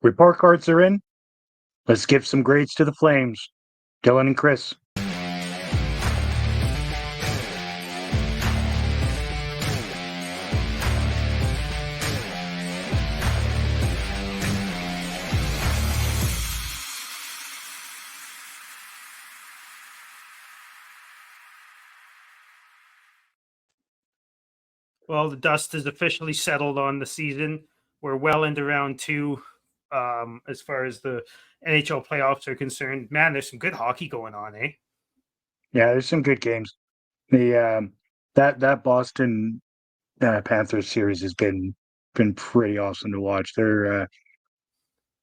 Report cards are in. Let's give some grades to the Flames. Dylan and Chris. Well, the dust has officially settled on the season. We're well into round 2 as far as the NHL playoffs are concerned. Man, there's some good hockey going on, eh? Yeah, there's some good games. The that Boston Panthers series has been pretty awesome to watch.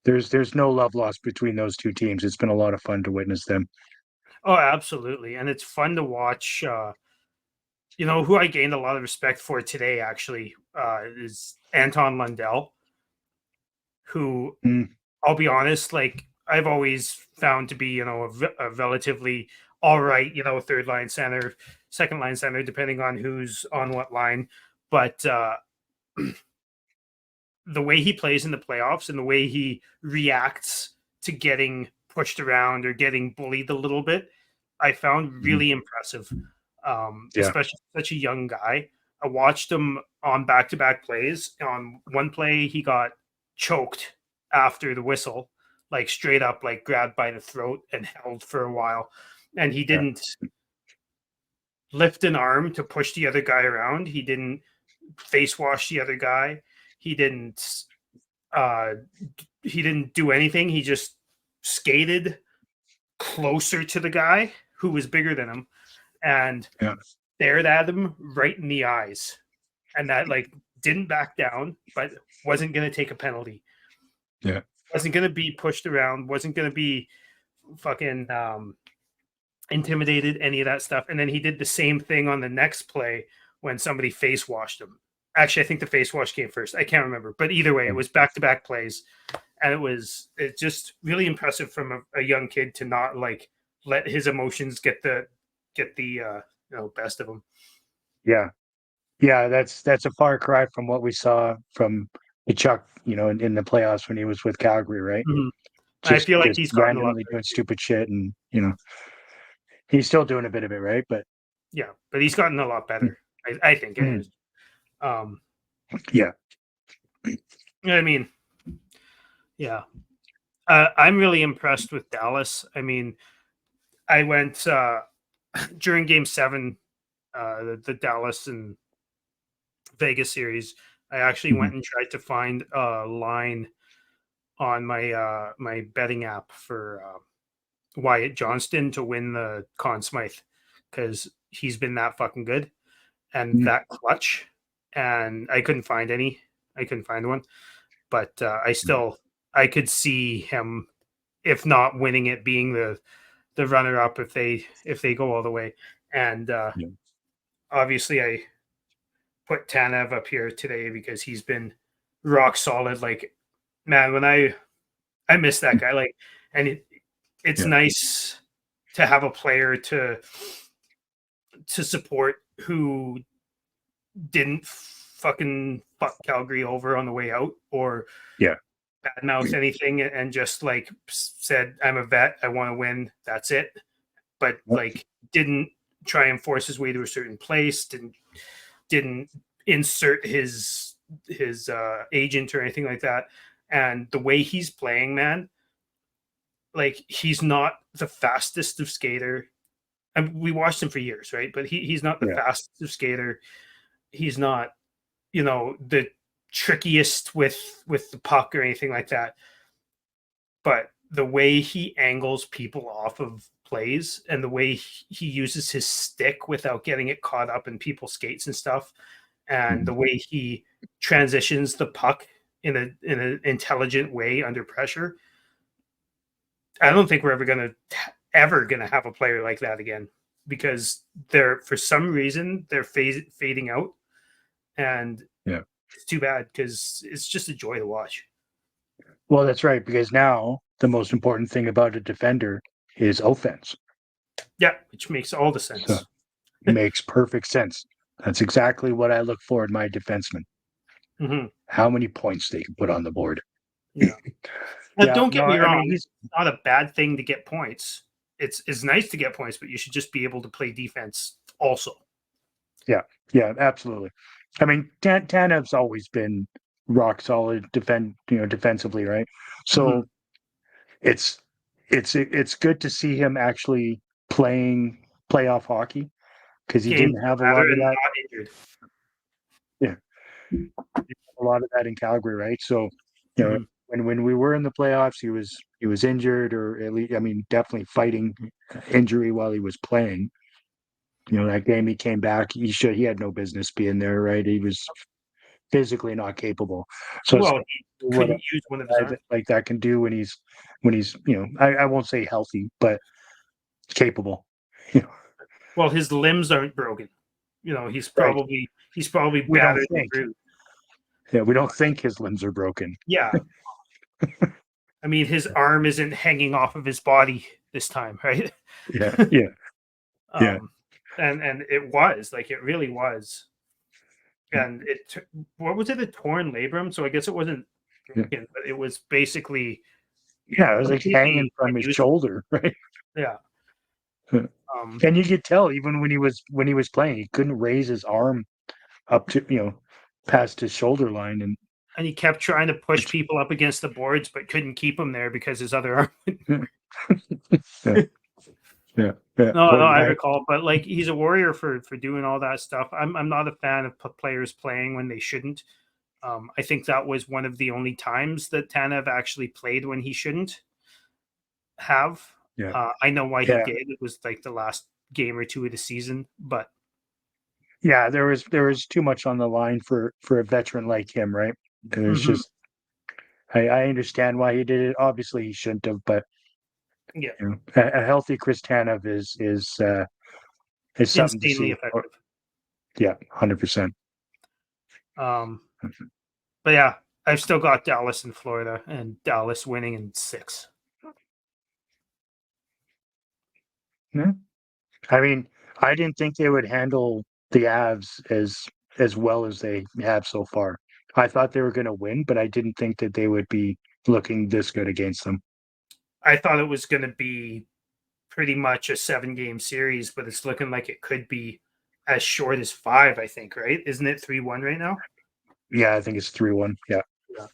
There's no love lost between those two teams. It's been a lot of fun to witness them. Oh, absolutely. And it's fun to watch. Who I gained a lot of respect for today, actually, is Anton Lundell, who, I'll be honest, like, I've always found to be, a relatively all right, third line center, second line center, depending on who's on what line. But the way he plays in the playoffs and the way he reacts to getting pushed around or getting bullied a little bit, I found really impressive. Especially such a young guy. I watched him on back-to-back plays. On one play, he got choked after the whistle, like straight up, like grabbed by the throat and held for a while. And he didn't lift an arm to push the other guy around. He didn't face wash the other guy. He didn't do anything. He just skated closer to the guy who was bigger than him and stared at him right in the eyes. And that, like, didn't back down, but wasn't going to take a penalty. Yeah. Wasn't going to be pushed around, wasn't going to be fucking intimidated, any of that stuff. And then he did the same thing on the next play when somebody face washed him. Actually, I think the face wash came first. I can't remember. But either way, it was back-to-back plays. And it's just really impressive from a young kid to not, like, let his emotions get the best of him. Yeah, that's a far cry from what we saw from Chuck, in the playoffs when he was with Calgary, right? Mm-hmm. I feel like he's randomly doing stupid shit, and he's still doing a bit of it, right? But yeah, but he's gotten a lot better. I think it is. Yeah. I mean, yeah. I'm really impressed with Dallas. I mean, I went during Game 7, the Dallas and Vegas series. I actually went and tried to find a line on my my betting app for Wyatt Johnston to win the Conn Smythe because he's been that fucking good and that clutch. And I couldn't find any. I couldn't find one, but I could see him, if not winning it, being the runner up if they go all the way. And obviously I put Tanev up here today because he's been rock solid. Like, man, when I miss that guy, like, and it's nice to have a player to support who didn't fucking fuck Calgary over on the way out or badmouth anything and just, like, said, I'm a vet, I want to win, that's it. But like, didn't try and force his way to a certain place, didn't insert his agent or anything like that. And the way he's playing, man, like, he's not the fastest of skater. And we watched him for years, right? But he's not the fastest of skater. He's not, the trickiest with the puck or anything like that. But the way he angles people off of plays and the way he uses his stick without getting it caught up in people's skates and stuff, and the way he transitions the puck in an intelligent way under pressure, I don't think we're ever gonna have a player like that again, because for some reason they're fading out, and it's too bad because it's just a joy to watch. Well, that's right, because now the most important thing about a defender is offense. Yeah, which makes all the sense. So, it makes perfect sense. That's exactly what I look for in my defenseman. How many points they can put on the board. Yeah. Now, Yeah, don't no, get me I wrong; mean it's not a bad thing to get points. It's nice to get points, but you should just be able to play defense also. yeah, absolutely. I mean, Tanev's always been rock solid defensively, right? Mm-hmm. So it's it's good to see him actually playing playoff hockey because he Games didn't no have a matter lot of and that. not injured. Yeah, a lot of that in Calgary, right? So, you know, Mm-hmm. when we were in the playoffs, he was injured, or at least, I mean, definitely fighting injury while he was playing. You know, that game he came back, he had no business being there, right? He was physically not capable. So it's Well, he what a couldn't use one of his guy arms. like that can do when he's I won't say healthy, but capable. You know, Well, his limbs aren't broken. right? He's probably We don't battered and think. bruised. Yeah, we don't think his limbs are broken. Yeah, I mean, his arm isn't hanging off of his body this time, right? Yeah, yeah, yeah, um, and it was like it really was. And what was it? A torn labrum. So I guess it wasn't yeah. broken, but it was basically Yeah, it was like hanging completely from his unusable. shoulder, right? Yeah. Um, And you could tell even when he was playing, he couldn't raise his arm up to past his shoulder line, and and he kept trying to push which people up against the boards, but couldn't keep him there because his other arm. yeah, yeah, yeah. No, Poor I guy. recall, but like he's a warrior for doing all that stuff. I'm not a fan of players playing when they shouldn't. I think that was one of the only times that Tanev actually played when he shouldn't have. Yeah, I know why he yeah, did. It was like the last game or two of the season, but yeah. There was too much on the line for a veteran like him, right? And it's mhm, just I understand why he did it. Obviously, he shouldn't have, but yeah, a healthy Chris Tanev is something to insanely see. effective. Yeah, 100%. Um, but yeah, I've still got Dallas in Florida and Dallas winning in 6. Yeah. I mean, I didn't think they would handle the Avs as well as they have so far. I thought they were going to win, but I didn't think that they would be looking this good against them. I thought it was going to be pretty much a 7-game series, but it's looking like it could be as short as 5. I think, right? Isn't it 3-1 right now? Yeah, I think it's 3-1. Yeah. Yeah,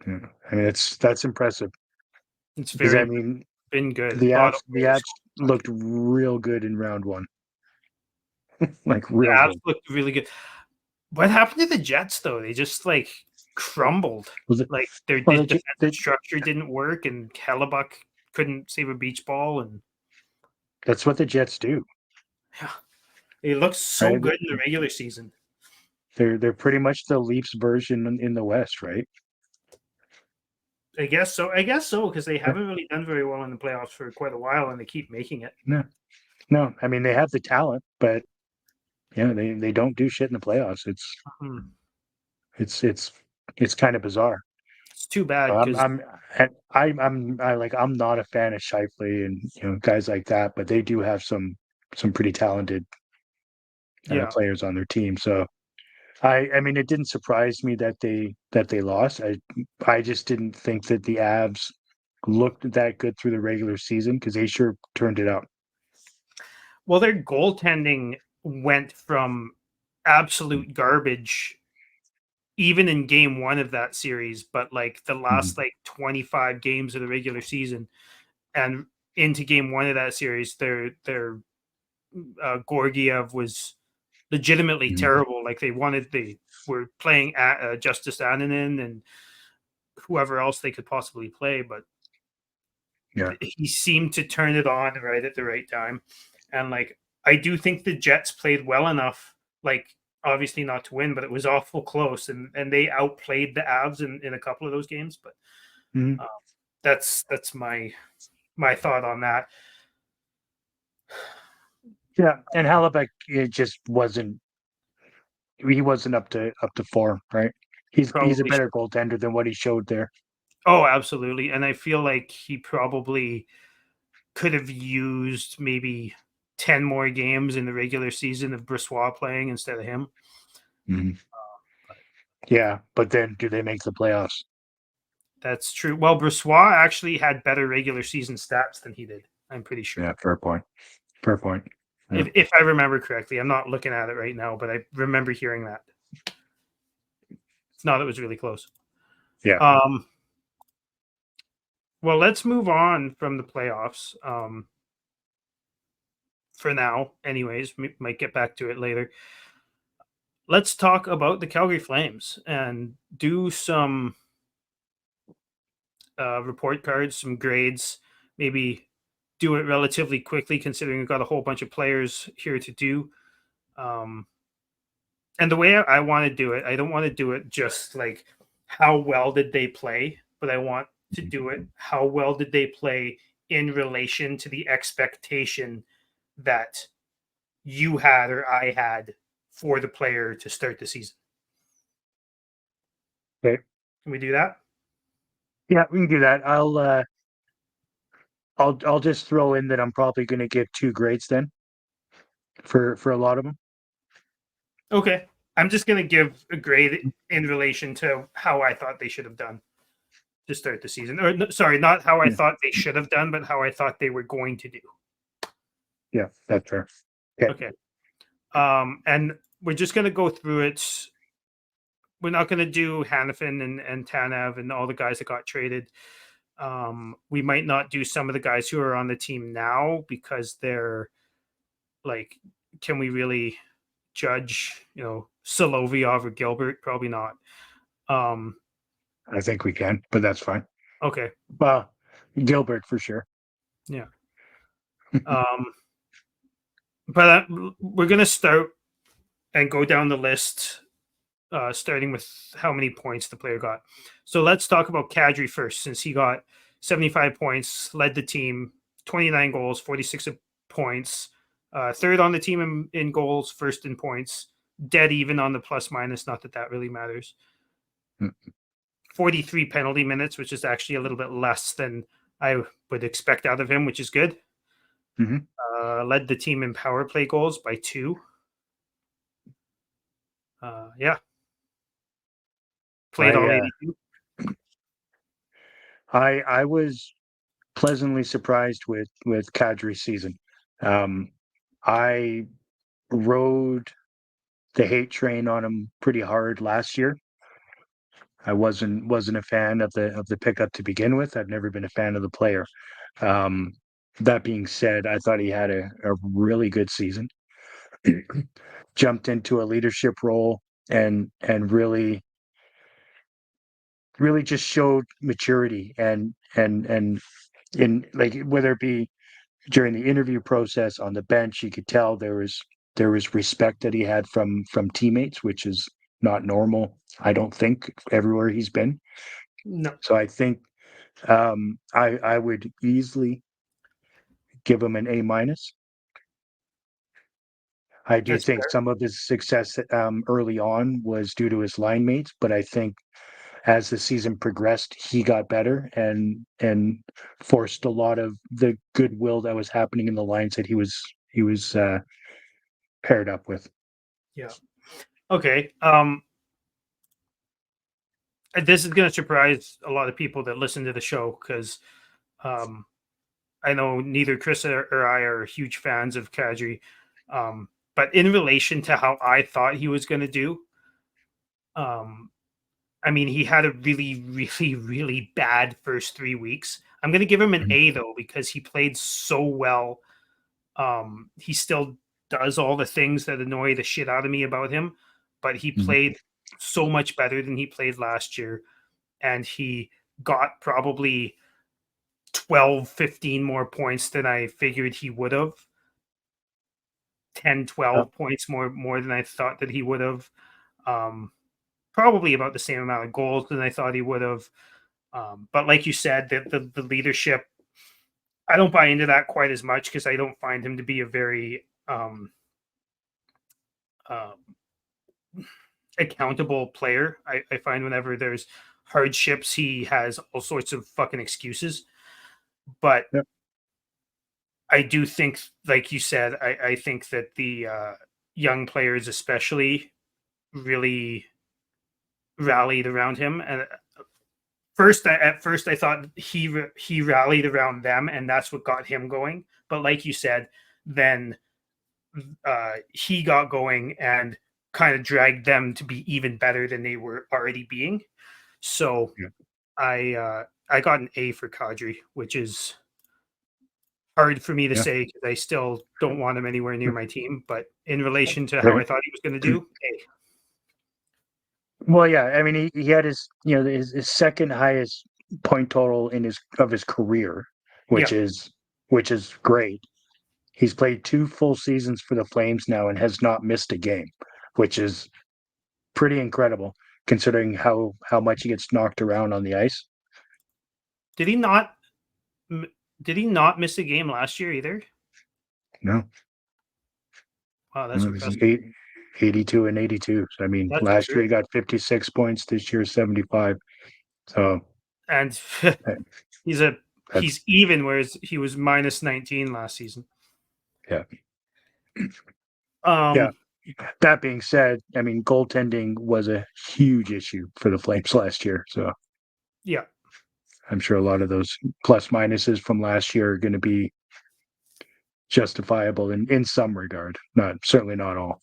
Yeah. I mean, that's impressive it's because I very mean, been good. the A lot of Avs the players. Avs looked real good in round one, like The real Avs good. looked really good. What happened to the Jets though? They just like crumbled. Was it? Like their Well, defensive structure didn't work, and Hellebuck couldn't save a beach ball, and that's what the Jets do, yeah, it looked so right? good in the regular season. They're pretty much the Leafs version in the West, right? I guess so. I guess so because they Yeah. haven't really done very well in the playoffs for quite a while, and they keep making it. No, no. I mean, they have the talent, but yeah, they don't do shit in the playoffs. Mhm. It's it's it's kind of bizarre. It's too bad I'm because I'm I'm not a fan of Shifley and guys like that, but they do have some pretty talented yeah. players on their team. So I mean, it didn't surprise me that they lost. I just didn't think that the Avs looked that good through the regular season because they sure turned it up. Well, their goaltending went from absolute garbage even in game 1 of that series, but like the Mhm. last like 25 games of the regular season and into game 1 of that series, their Gorgiev was legitimately Mhm. terrible. Like they were playing at, Justice Annunen and whoever else they could possibly play, but Yeah. he seemed to turn it on right at the right time. And like I do think the Jets played well enough, like obviously not to win, but it was awful close, and they outplayed the Avs in a couple of those games. But Mhm. uh, that's my thought on that. Yeah. And Hallebeck, it just wasn't. He wasn't up to form, right? He's a Probably better should. goaltender than what he showed there. Oh, absolutely. And I feel like he probably could have used maybe 10 more games in the regular season of Brissois playing instead of him. Mhm. But Yeah, but then do they make the playoffs? That's true. Well, Bressois actually had better regular season stats than he did. I'm pretty sure. Yeah, fair point. Fair point. Yeah. If I remember correctly, I'm not looking at it right now, but I remember hearing that. It's not. It was really close. Yeah. Well, let's move on from the playoffs. For now, anyways, we might get back to it later. Let's talk about the Calgary Flames and do some report cards, some grades, maybe do it relatively quickly considering we've got a whole bunch of players here to do. And the way I want to do it, I don't want to do it just like how well did they play, but I want to do it how well did they play in relation to the expectation that you had or I had for the player to start the season. Okay. Can we do that? Yeah, we can do that. I'll just throw in that I'm probably going to give 2 grades then for a lot of them. Okay. I'm just going to give a grade in relation to how I thought they should have done to start the season. Or sorry, not how I thought they should have done, but how I thought they were going to do. Yeah, that's fair. Okay. And we're just going to go through it. We're not going to do Hannafin and Tanev and all the guys that got traded. We might not do some of the guys who are on the team now because they're like, can we really judge, Solovyov or Gilbert? Probably not. I think we can, but that's fine. Okay. Well, Gilbert for sure. Yeah. But we're going to start and go down the list, starting with how many points the player got. So let's talk about Kadri first, since he got 75 points, led the team, 29 goals, 46 points, third on the team in goals, first in points, dead even on the plus minus, not that that really matters. 43 penalty minutes, which is actually a little bit less than I would expect out of him, which is good. Led the team in power play goals by 2. Yeah. Played all 82. I was pleasantly surprised with Kadri's season. I rode the hate train on him pretty hard last year. I wasn't a fan of the pickup to begin with. I've never been a fan of the player. That being said, I thought he had a really good season. Jumped into a leadership role and really just showed maturity and in like whether it be during the interview process on the bench, you could tell there was respect that he had from teammates, which is not normal, I don't think, everywhere he's been. No. So I think I would easily give him an A-. I do That's think fair. some of his success early on was due to his line mates, but I think as the season progressed, he got better and forced a lot of the goodwill that was happening in the lines that he was paired up with. Yeah. Okay. This is going to surprise a lot of people that listen to the show because I know neither Chris or I are huge fans of Kadri. But in relation to how I thought he was going to do, I mean, he had a really, really, really bad first 3 weeks. I'm going to give him an A, though, because he played so well. He still does all the things that annoy the shit out of me about him, but he played so much better than he played last year. And he got probably 12, 15 more points than I figured he would have. 10, 12 points more than I thought that he would have. Probably about the same amount of goals than I thought he would have. But like you said, the leadership, I don't buy into that quite as much because I don't find him to be a very accountable player. I find whenever there's hardships, he has all sorts of fucking excuses. But I do think, like you said, I think that the young players especially really rallied around him. And At first I thought he rallied around them, and that's what got him going. But like you said, then he got going and kind of dragged them to be even better than they were already being. So I got an A for Kadri, which is hard for me to say because I still don't want him anywhere near my team. But in relation to how I thought he was going to do, A. Well, yeah, I mean, he had his second highest point total in his career, which is great. He's played 2 full seasons for the Flames now and has not missed a game, which is pretty incredible considering how much he gets knocked around on the ice. Did he not? Did he not miss a game last year either? No. Wow, that's impressive. 82 and 82. So, I mean, last year he got 56 points. This year 75. So, and he's even, whereas he was minus 19 last season. Yeah. Yeah. That being said, I mean, goaltending was a huge issue for the Flames last year. So, yeah, I'm sure a lot of those plus minuses from last year are going to be justifiable in some regard. Certainly not all.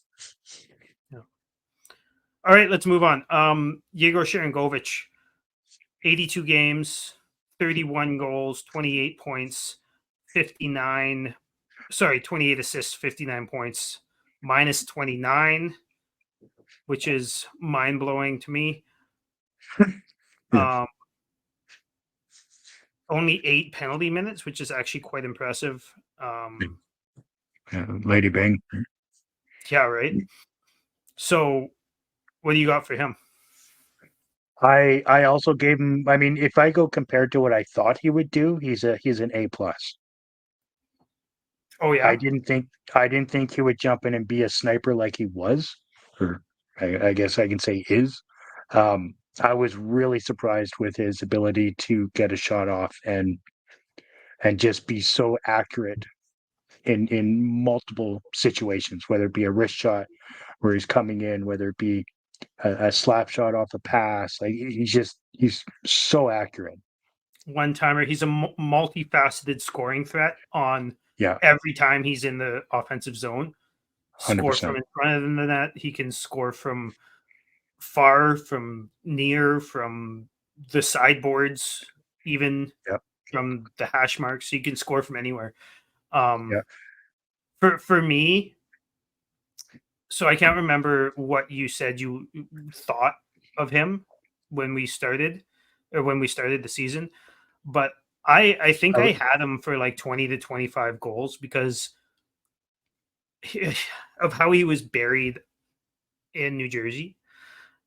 Yeah. All right, let's move on. Yegor Sharangovich, 82 games, 31 goals, 28 points, 28 assists, 59 points, minus 29, which is mind-blowing to me. Only 8 penalty minutes, which is actually quite impressive. Lady Bang. Yeah, right. So, what do you got for him? I also gave him. I mean, if I go compared to what I thought he would do, he's an A plus. Oh yeah. I didn't think he would jump in and be a sniper like he was, or I guess I can say is. I was really surprised with his ability to get a shot off and just be so accurate in multiple situations, whether it be a wrist shot where he's coming in, whether it be a slap shot off a pass. Like he's so accurate. One timer. He's a multifaceted scoring threat on every time he's in the offensive zone. 100%. Score from in front of the net. He can score from far, from near, from the sideboards, even from the hash marks. He can score from anywhere. For me, so I can't remember what you said you thought of him when we started the season, but I think I had him for like 20 to 25 goals because of how he was buried in New Jersey,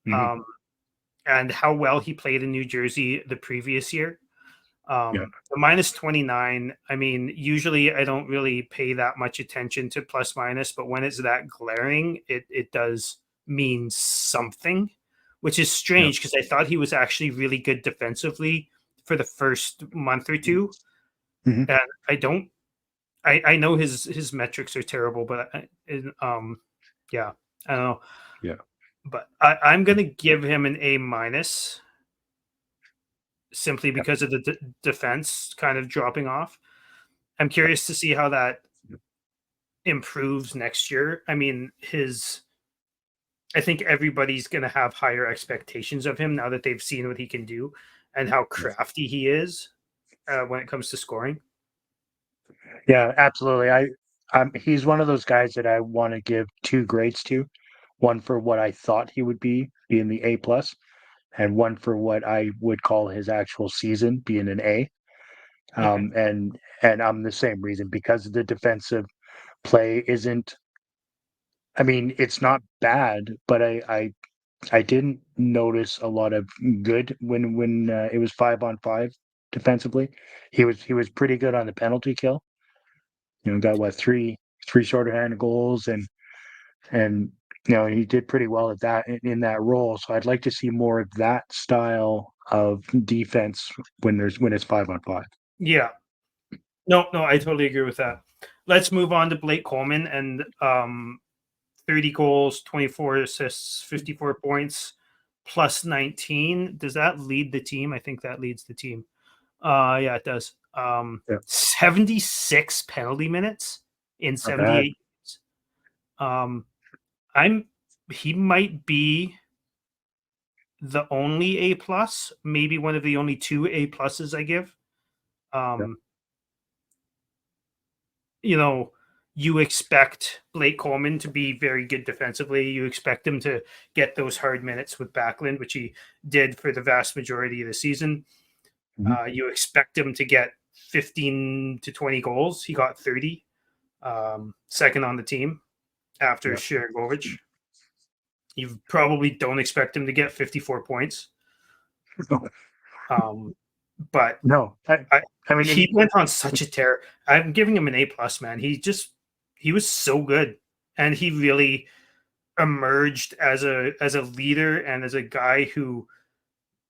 and how well he played in New Jersey the previous year. The minus 29, I mean, usually I don't really pay that much attention to plus minus, but when it's that glaring, it does mean something, which is strange because I thought he was actually really good defensively for the first month or two. And I know his metrics are terrible, but I don't know. Yeah. But I'm going to give him an A minus, simply because of the defense kind of dropping off. I'm curious to see how that improves next year. I mean, I think everybody's going to have higher expectations of him now that they've seen what he can do and how crafty he is when it comes to scoring. Yeah, absolutely. He's one of those guys that I want to give 2 grades to. One for what I thought he would be, being the A plus, and one for what I would call his actual season, being an A. And I'm the same reason, because the defensive play isn't. I mean, it's not bad, but I didn't notice a lot of good when it was 5-on-5 defensively. He was pretty good on the penalty kill. Got 3 shorthanded goals, and he did pretty well at that in that role. So I'd like to see more of that style of defense when it's 5-on-5. Yeah. No, I totally agree with that. Let's move on to Blake Coleman and 30 goals, 24 assists, 54 points, plus 19. Does that lead the team? I think that leads the team. Yeah, it does. 76 penalty minutes in 78 games. He might be the only A plus, maybe one of the only 2 A pluses I give. You expect Blake Coleman to be very good defensively. You expect him to get those hard minutes with Backlund, which he did for the vast majority of the season. You expect him to get 15 to 20 goals. He got 30, second on the team after Sharangovich. You probably don't expect him to get 54 points. But no, I mean, he went on such a tear. I'm giving him an A plus, man. He was so good, and he really emerged as a leader and as a guy who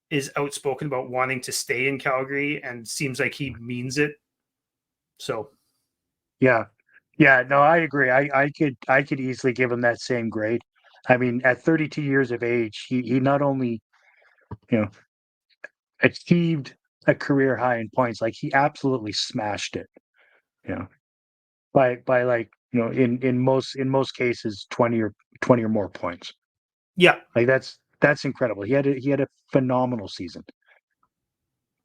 is outspoken about wanting to stay in Calgary, and seems like he means it. So, no, I agree. I could easily give him that same grade. I mean, at 32 years of age, he not only, achieved a career high in points, like he absolutely smashed it. By like, in most cases 20 or more points. yeah, Like that's incredible. He had a phenomenal season.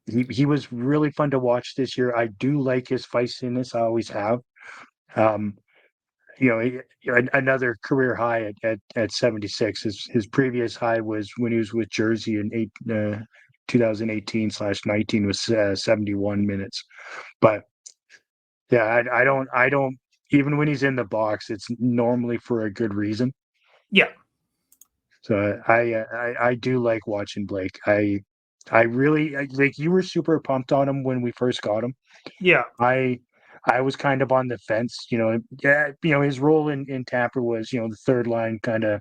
He was really fun to watch this year. I do like his feistiness. I always have. Um, another career high at 76. His previous high was when he was with Jersey in 2018/19 was 71 minutes. But yeah, I don't. Even when he's in the box, it's normally for a good reason. yeah. So I do like watching Blake. I really like. You were super pumped on him when we first got him. Yeah. I was kind of on the fence. His role in Tampa was, the third line kind of,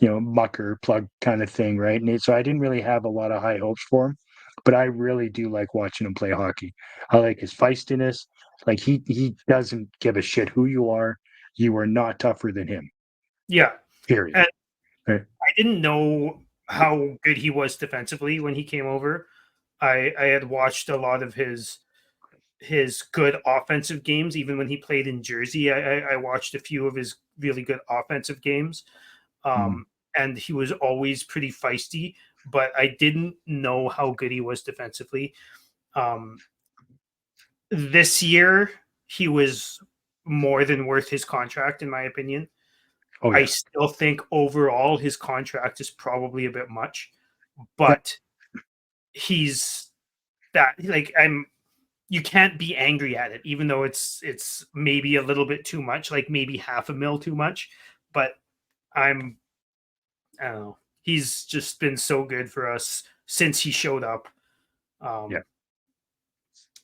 mucker plug kind of thing, right? And so I didn't really have a lot of high hopes for him, but I really do like watching him play hockey. I like his feistiness. Like he doesn't give a shit who you are. You are not tougher than him. Yeah. Period. And Right. I didn't know how good he was defensively when he came over. I had watched a lot of his good offensive games, even when he played in Jersey. I watched a few of his really good offensive games. And he was always pretty feisty, but I didn't know how good he was defensively. This year, he was more than worth his contract, in my opinion. Oh, yeah. I still think overall his contract is probably a bit much, Yep. but he's that, like, you can't be angry at it, even though it's maybe a little bit too much, like maybe $500,000 too much. But I don't know. He's just been so good for us since he showed up.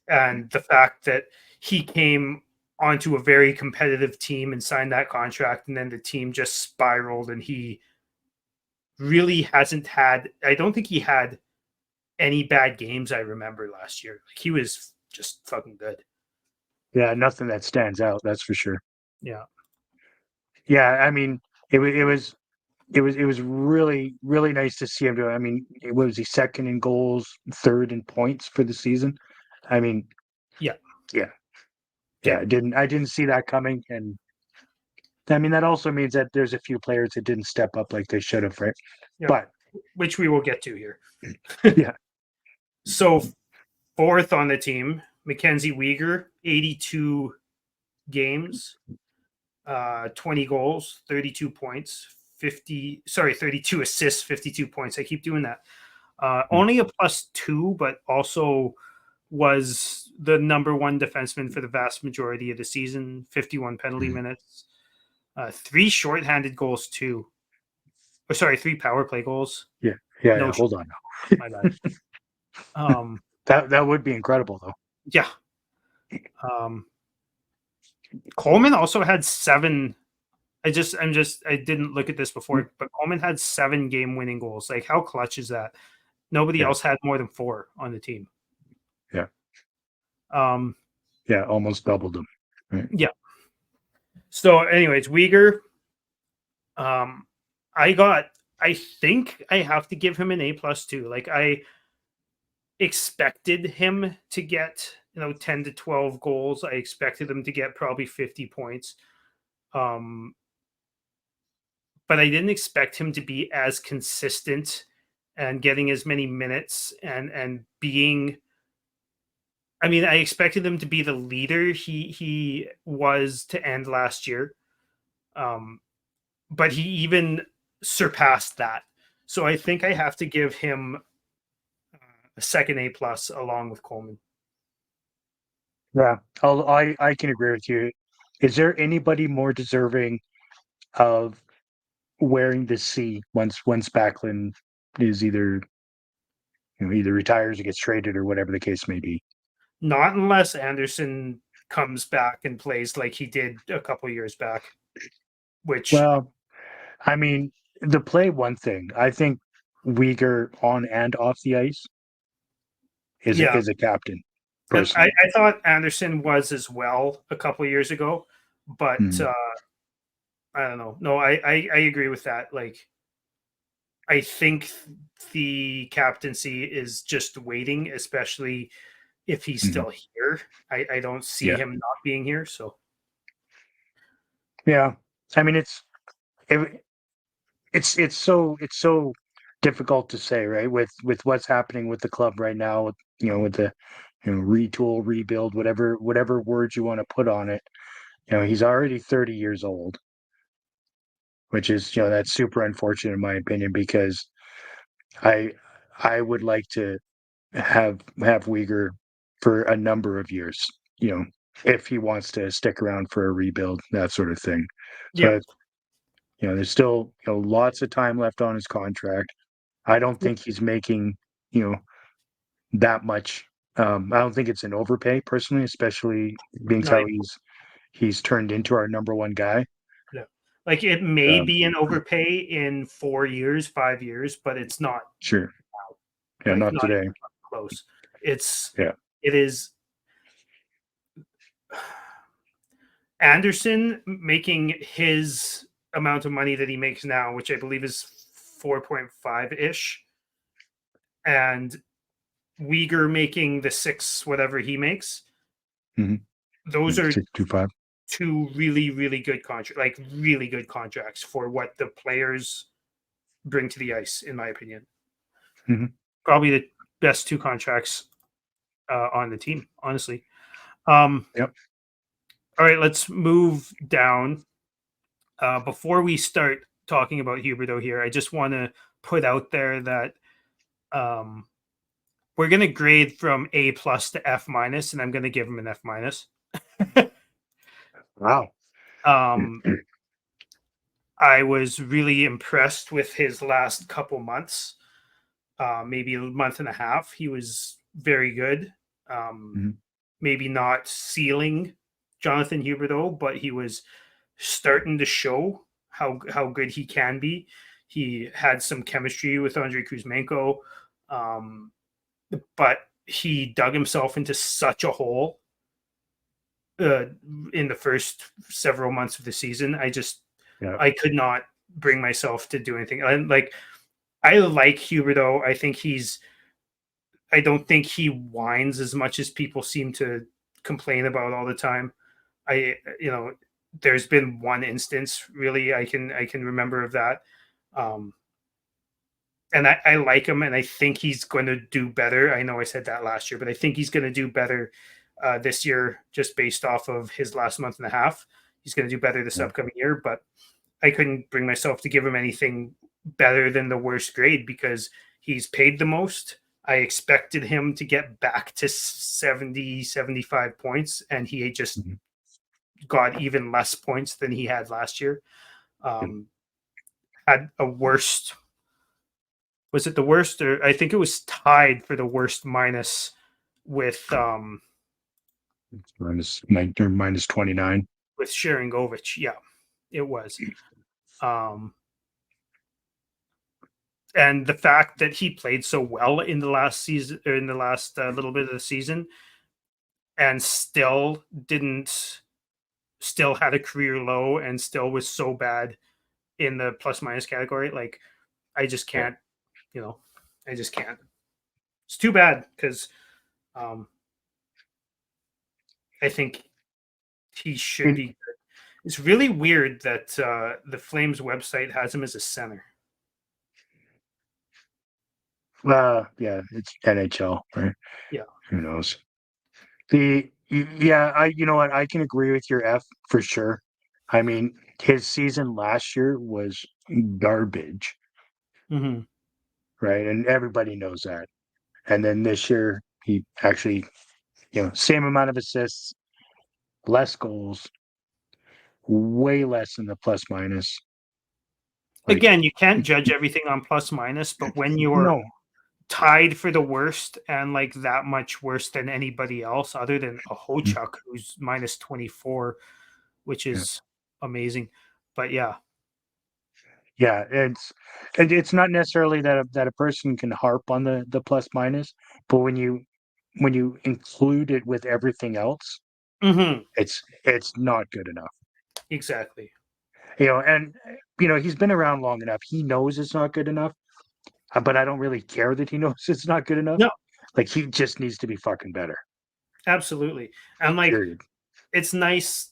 And the fact that he came onto a very competitive team and signed that contract, and then the team just spiraled, and he really hasn't had, I don't think he had any bad games I remember last year. Like, he was just fucking good. Yeah, nothing that stands out, that's for sure. Yeah. Yeah, I mean, it was really, really nice to see him do it. I mean, was he second in goals, third in points for the season? I mean, yeah. I didn't see that coming, and I mean that also means that there's a few players that didn't step up like they should have, right? Yeah. But which we will get to here. yeah. So fourth on the team, Mackenzie Weegar, 82 games, 20 goals, 32 points, 32 assists, 52 points. I keep doing that. Only a +2, but also was the number one defenseman for the vast majority of the season. 51 penalty minutes, 3 shorthanded goals too. 3 power play goals. Yeah. No, Hold on now. my bad. That would be incredible though. Yeah. Coleman also had 7. I didn't look at this before, but Coleman had 7 game-winning goals. Like, how clutch is that? Nobody else had more than 4 on the team. Yeah. Um. Yeah, almost doubled them. Right. Yeah. So, anyways, Weegar. I got I think I have to give him an A+ too. Like I expected him to get 10 to 12 goals. I expected him to get probably 50 points. Um, but I didn't expect him to be as consistent and getting as many minutes and being. I mean, I expected him to be the leader he was to end last year, but he even surpassed that. So I think I have to give him a second A+ along with Coleman. Yeah, I can agree with you. Is there anybody more deserving of wearing the C once Backlund is either retires or gets traded or whatever the case may be? Not unless Anderson comes back and plays like he did a couple years back, which Well, I mean, the play one thing. I think Uyghur on and off the ice yeah, is a captain, and I, personally. I thought Anderson was as well a couple years ago, but Mhm, I don't know. No, I agree with that. Like I think the captaincy is just waiting, especially if he's mhm. still here. I don't see Yeah, him not being here. So yeah. I mean, it, it's so difficult to say, right? With what's happening with the club right now, with the retool, rebuild, whatever words you want to put on it. He's already 30 years old, which is that's super unfortunate in my opinion because I I would like to have Uyghur for a number of years, you know, if he wants to stick around for a rebuild, that sort of thing. yeah, So there's still lots of time left on his contract. I don't think he's making you know that much. I don't think it's an overpay personally, especially being not how he's turned into our number one guy. yeah. Like it may Um, be an overpay in 4 years, 5 years, but it's not sure, yeah, like not not today. close. It's Yeah. it is Anderson making his amount of money that he makes now, which I believe is 4.5 ish, and Uyghur making the six whatever he makes. Those are 625. two really really good contracts, like really good contracts for what the players bring to the ice, in my opinion. Mm-hmm. Probably the best two contracts on the team, honestly. Um, Yep. all right, let's move down. Before we start talking about Huberto here, I just want to put out there that um, we're going to grade from A+ to F-, and I'm going to give him an F-. Wow. um, I was really impressed with his last couple months, maybe a month and a half. He was very good. Um, Mhm. Maybe not ceiling Jonathan Huberto, but he was starting to show how good he can be. He had some chemistry with Andrei Kuzmenko, um, but he dug himself into such a hole uh, in the first several months of the season. Yeah. I could not bring myself to do anything. I like Huberto. I don't think he whines as much as people seem to complain about all the time. I there's been one instance really I can remember of that. Um, and I like him and I think he's going to do better. I know I said that last year, but I think he's going to do better this year just based off of his last month and a half. He's going to do better this Yeah. upcoming year, but I couldn't bring myself to give him anything better than the worst grade because he's paid the most. I expected him to get back to 70, 75 points, and he just Mhm. got even less points than he had last year. Yeah. Um, had a worst. Was it the worst? Or I think it was tied for the worst minus with Minus 9 or minus 29. with Sharingovich. Yeah, it was. Um, and the fact that he played so well in the last season, or in the last little bit of the season, and still had a career low, and still was so bad in the plus minus category. Like I just can't, I just can't. It's too bad because I think he should be good. It's really weird that the Flames website has him as a center. Yeah, it's NHL, right? Yeah. Who knows? You know what? I can agree with your F for sure. I mean, his season last year was garbage, Mm-hmm. right? And everybody knows that. And then this year, he actually, same amount of assists, less goals, way less in the plus minus. Like, Again, you can't judge everything on plus minus, but when you're no, tied for the worst and like that much worse than anybody else, other than a Hochuk who's minus 24, which yeah, is amazing. But yeah. yeah, it's not necessarily that a person can harp on the plus minus, but when you include it with everything else, Mm-hmm. it's not good enough. Exactly. And he's been around long enough. He knows it's not good enough, but I don't really care that he knows it's not good enough. No, Like, he just needs to be fucking better. absolutely. And like, Period. it's nice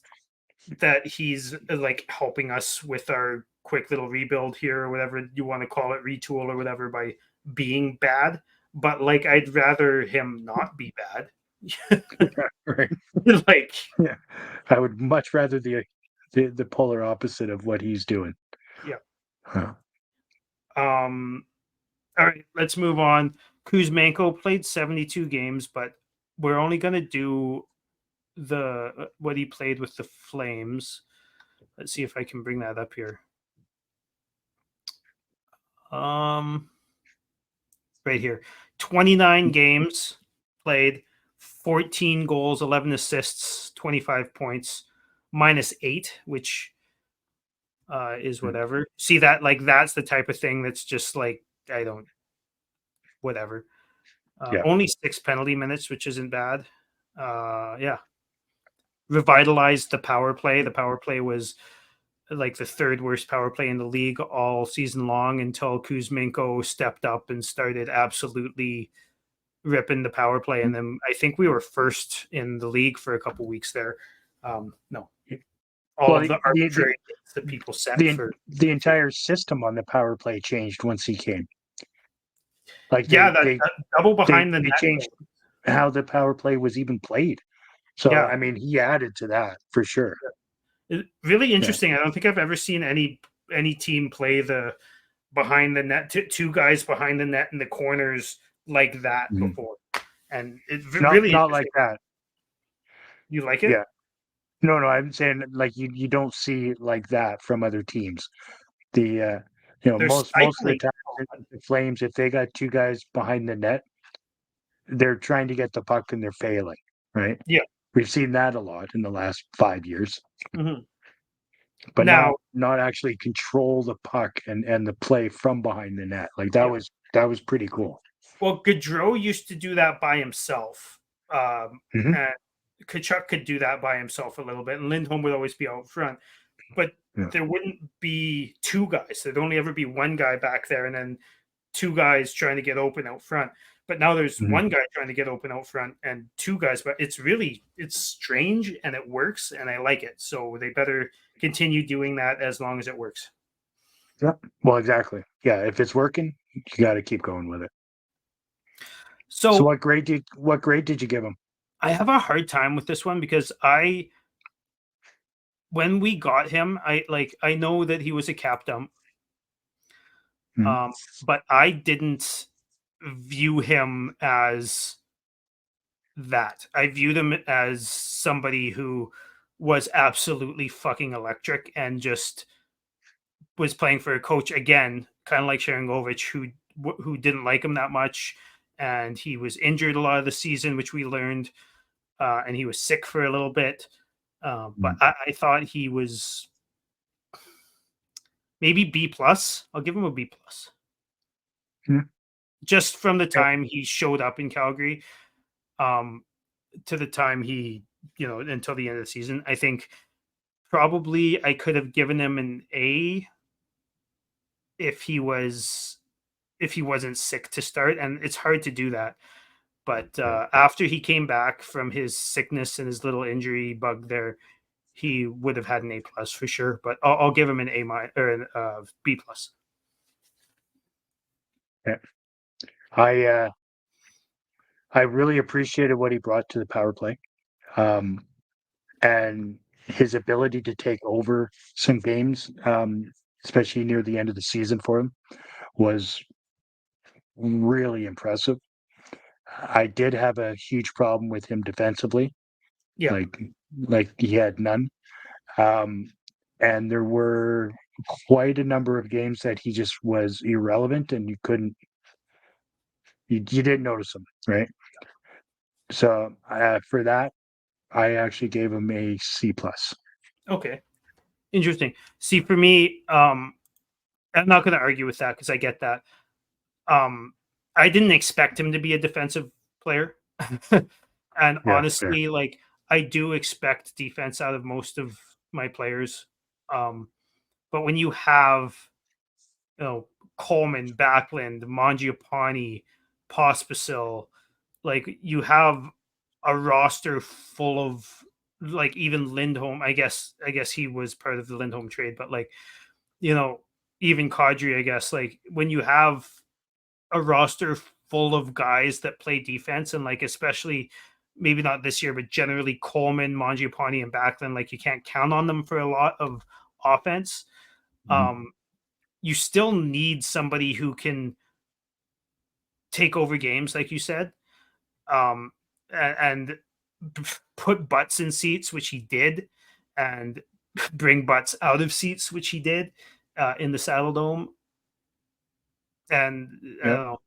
that he's like helping us with our quick little rebuild here, or whatever you want to call it, retool or whatever, by being bad. But like, I'd rather him not be bad. Right. Like, Yeah. I would much rather the polar opposite of what he's doing. yeah. Huh. All right, let's move on. Kuzmenko played 72 games, but we're only going to do the what he played with the Flames. Let's see if I can bring that up here. Right here. 29 games played, 14 goals, 11 assists, 25 points, -8, which is whatever. See that? Like, that's the type of thing that's just like, I don't, whatever. Yeah. Only 6 penalty minutes, which isn't bad. Yeah. Revitalized the power play. The power play was like the third worst power play in the league all season long until Kuzmenko stepped up and started absolutely ripping the power play. And then I think we were first in the league for a couple weeks there. No, all Well, of the arbitrary hits that people set the for. the entire system on the power play changed once he came. Like, Yeah, that double behind the they net. changed how the power play was even played. So, Yeah, I mean, he added to that for sure. really Yeah. interesting. I don't think I've ever seen any team play the behind the net, two guys behind the net in the corners like that before, and it's really Not like interesting. that. You like it? Yeah. No, I'm saying, like, you don't see it like that from other teams. The They're most of the stifling. time, the Flames, if they got two guys behind the net, they're trying to get the puck and they're failing, right? Yeah. We've seen that a lot in the last 5 years. Mm-hmm. But Now, not actually control the puck and the play from behind the net. Like, yeah. that was pretty cool. Well, Gaudreau used to do that by himself, Mhm. and Kachuk could do that by himself a little bit, and Lindholm would always be out front. But Yeah. there wouldn't be two guys. There'd only ever be one guy back there, and then two guys trying to get open out front. But now there's Mhm. one guy trying to get open out front and two guys. But it's strange, and it works, and I like it. So they better continue doing that as long as it works. Yeah. Well, exactly. Yeah. If it's working, you got to keep going with it. So So what grade did you give him? I have a hard time with this one because when we got him, I know that he was a cap dump, Mhm. but I didn't view him as that. I viewed him as somebody who was absolutely fucking electric and just was playing for a coach again, kind of like Sharangovich, who didn't like him that much, and he was injured a lot of the season, which we learned, and he was sick for a little bit. But I thought he was maybe B plus. I'll give him a B plus. Mhm. Just from the time he showed up in Calgary, to the time he, until the end of the season. I think probably I could have given him an A, if he wasn't sick to start, and it's hard to do that. But after he came back from his sickness and his little injury bug there, he would have had an A+ for sure. But I'll give him an A- or an B+. Yeah. I really appreciated what he brought to the power play, and his ability to take over some games, especially near the end of the season for him, was really impressive. I did have a huge problem with him defensively, Yeah. like like he had none. Um, and there were quite a number of games that he just was irrelevant, and you didn't notice him, right? So for that, I actually gave him a C+. Okay. Interesting. See, for me, I'm not going to argue with that because I get that. I didn't expect him to be a defensive player. And Yeah, fair. honestly, like I do expect defense out of most of my players. But when you have, you know, Coleman, Backlund, Mangiapane, Pospisil, like you have a roster full of like even Lindholm. I guess he was part of the Lindholm trade, but like, you know, even Kadri, I guess, like when you have a roster full of guys that play defense and like especially maybe not this year, but generally Coleman, Mangiapane, and Backlund, like you can't count on them for a lot of offense. Mhm. Um, you still need somebody who can take over games, like you said, um, and put butts in seats, which he did, and bring butts out of seats, which he did in the Saddle Dome. And I Yeah. don't know,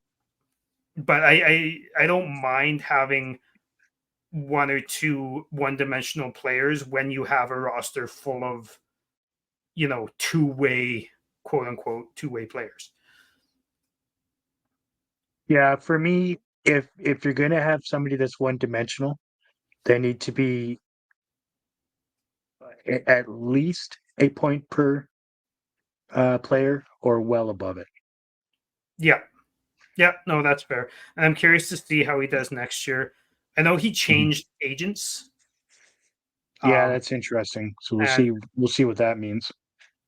but I don't mind having one or two one-dimensional players when you have a roster full of, you know, two-way, quote unquote, two-way players. Yeah, for me, if you're gonna have somebody that's one dimensional, they need to be at least a point per player or well above it. Yeah, yeah, no, that's fair. And I'm curious to see how he does next year. I know he Mhm. changed agents, Yeah, um, that's interesting. So we'll and see. We'll see what that means.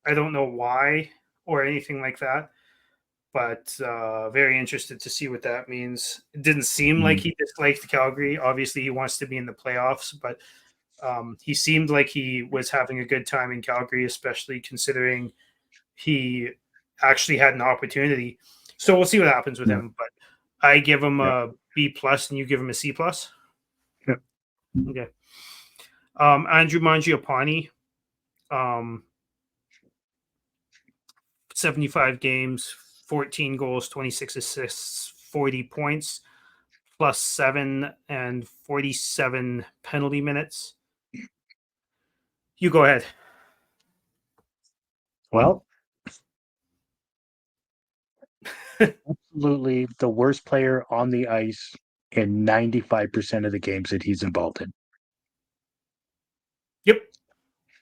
I don't know why or anything like that. But very interested to see what that means. It didn't seem like Mhm. he disliked Calgary. Obviously, he wants to be in the playoffs, but he seemed like he was having a good time in Calgary, especially considering he actually had an opportunity. So we'll see what happens with Yeah, him. But I give him yeah, a B+, and you give him a C+. yeah. Okay. Andrew Mangiapane, um, 75 games, 14 goals, 26 assists, 40 points, +7 and 47 penalty minutes. You go ahead. Well, absolutely the worst player on the ice in 95% of the games that he's involved in. Yep.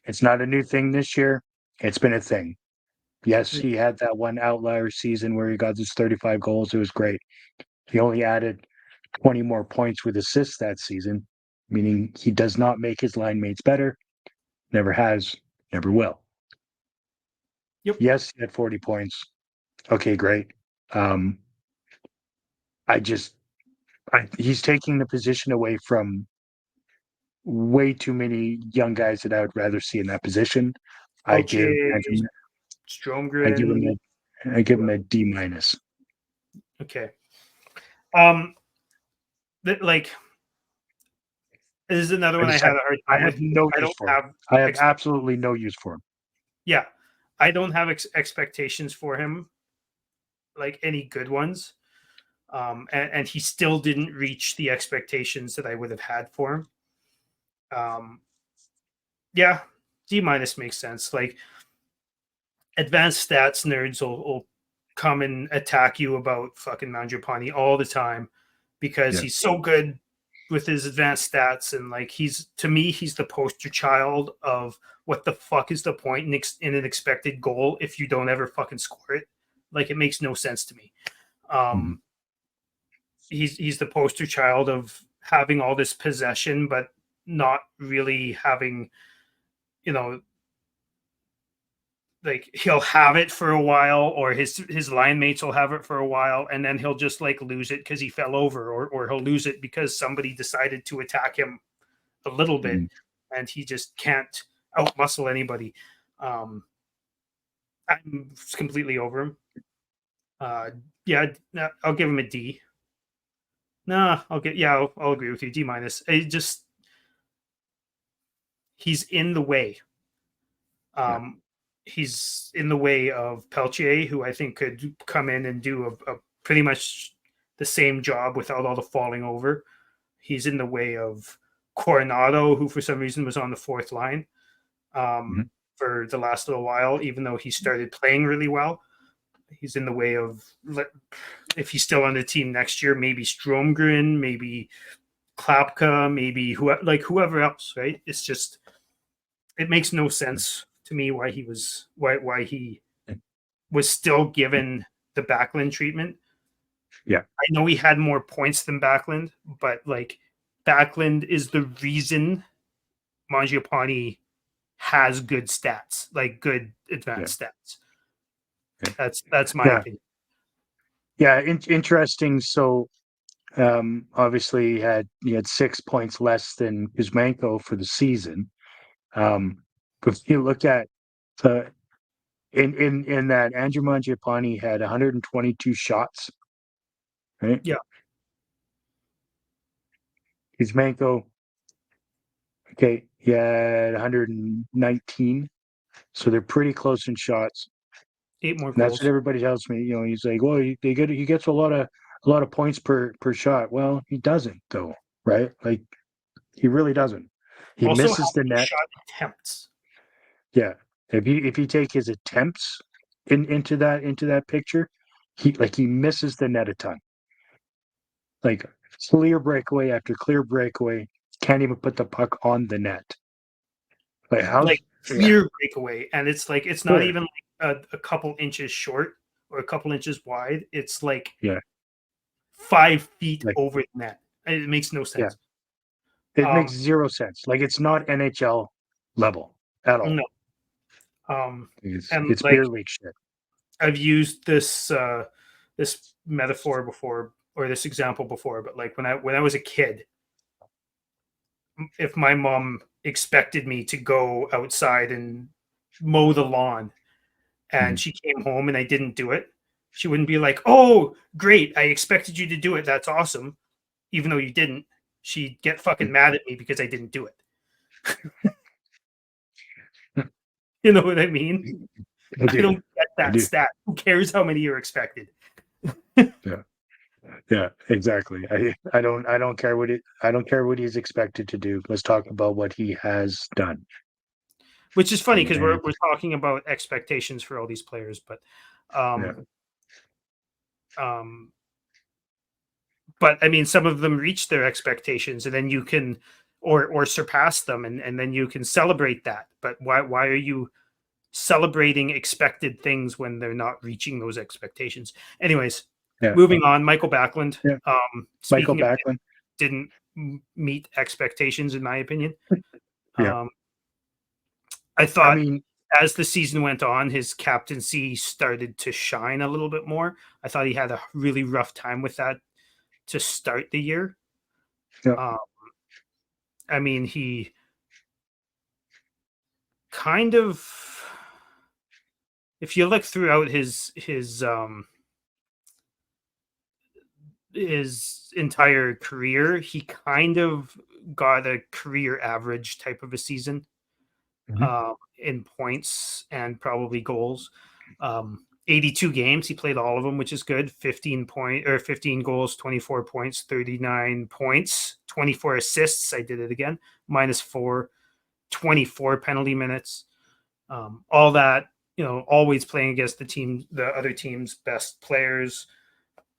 It's not a new thing this year. It's been a thing. Yes, he had that one outlier season where he got his 35 goals. It was great. He only added 20 more points with assists that season, meaning he does not make his line mates better, never has, never will. Yep. Yes, he had 40 points. Okay, great. Um, I just, he's taking the position away from way too many young guys that I would rather see in that position. I give Gauthier, Andrew, I give him Stromgren. I give him a D minus. Okay. Um, like this is another I one I just had have a hard I time have with. no I use don't for him. have I have expect. absolutely no use for him. Yeah, I don't have expectations for him, like any good ones. And he still didn't reach the expectations that I would have had for him. Yeah, D- makes sense. Like advanced stats nerds will come and attack you about fucking Mangiapane all the time because Yeah. he's so good with his advanced stats, and like he's, to me, he's the poster child of what the fuck is the point in an expected goal if you don't ever fucking score it. Like, it makes no sense to me. Mm-hmm. He's the poster child of having all this possession, but not really having, you know, like, he'll have it for a while, or his line mates will have it for a while, and then he'll just like lose it because he fell over, or he'll lose it because somebody decided to attack him a little bit, Mm-hmm. and he just can't outmuscle anybody. Um, I'm completely over him. Yeah, I'll give him a D. Nah, I'll agree with you. D minus. It just, he's in the way. Yeah. He's in the way of Peltier, who I think could come in and do a pretty much the same job without all the falling over. He's in the way of Coronado, who for some reason was on the fourth line Mm-hmm. for the last little while, even though he started playing really well. He's in the way of, if he's still on the team next year, maybe Stromgren, maybe Klapka, maybe whoever else, right? It's just, it makes no sense to me why he was still given the Backlund treatment. Yeah. I know he had more points than Backlund, but like, Backlund is the reason Mangiapane has good stats, like good Yeah. advanced stats. Yeah. That's my Yeah. opinion. Yeah. Interesting. So obviously he had 6 points less than Kuzmenko for the season. If you look at the in that, Andrew Mangiapane had 122 shots, right? Yeah, Kuzmenko, okay, he had 119, so they're pretty close in shots. 8 more And that's what goals. everybody tells me. You know, he's like, well, he gets a lot of points per shot. Well, he doesn't though, right? Like, he really doesn't. He Also, how misses the many net. shot attempts? Yeah. If you take his attempts into that picture, he misses the net a ton. Like, clear breakaway after clear breakaway, can't even put the puck on the net. Like, Like, yeah, clear breakaway, and it's like, it's not clear. even like a couple inches short or a couple inches wide. It's like Yeah. 5 feet Like, over the net. It makes no yeah. sense. It Um, makes zero sense. Like, it's not NHL level at all. no. And It's like, beer league shit. I've used this metaphor before, or this example before, but like, when I was a kid, if my mom expected me to go outside and mow the lawn, and Mhm. she came home and I didn't do it, she wouldn't be like, "Oh, great, I expected you to do it. That's awesome," even though you didn't. She'd get fucking mad at me because I didn't do it. You know what I mean? I I do. don't get I that do. stat. Who cares how many you're expected? Yeah. Yeah, exactly. I don't care what he's expected to do. Let's talk about what he has done. Which is funny because And we're talking about expectations for all these players, yeah, um, um, but I mean, some of them reach their expectations, and then you can, or surpass them, and then you can celebrate that. But why are you celebrating expected things when they're not reaching those expectations? Anyways, yeah, moving on. Michael Backlund. yeah. Michael Speaking of, Backlund. didn't meet expectations, in my opinion. Yeah. Um, I I thought mean, as the season went on, his captaincy started to shine a little bit more. I thought he had a really rough time with that to start the year. yeah, Um, I mean, he kind of, if you look throughout his entire career, he kind of got a career average type of a season, mhm, in points and probably goals. 82 games, he played all of them, which is good. 15 goals, 24 points, 39 points, 24 assists. I did it again. -4, 24 penalty minutes. All that, always playing against the other team's best players,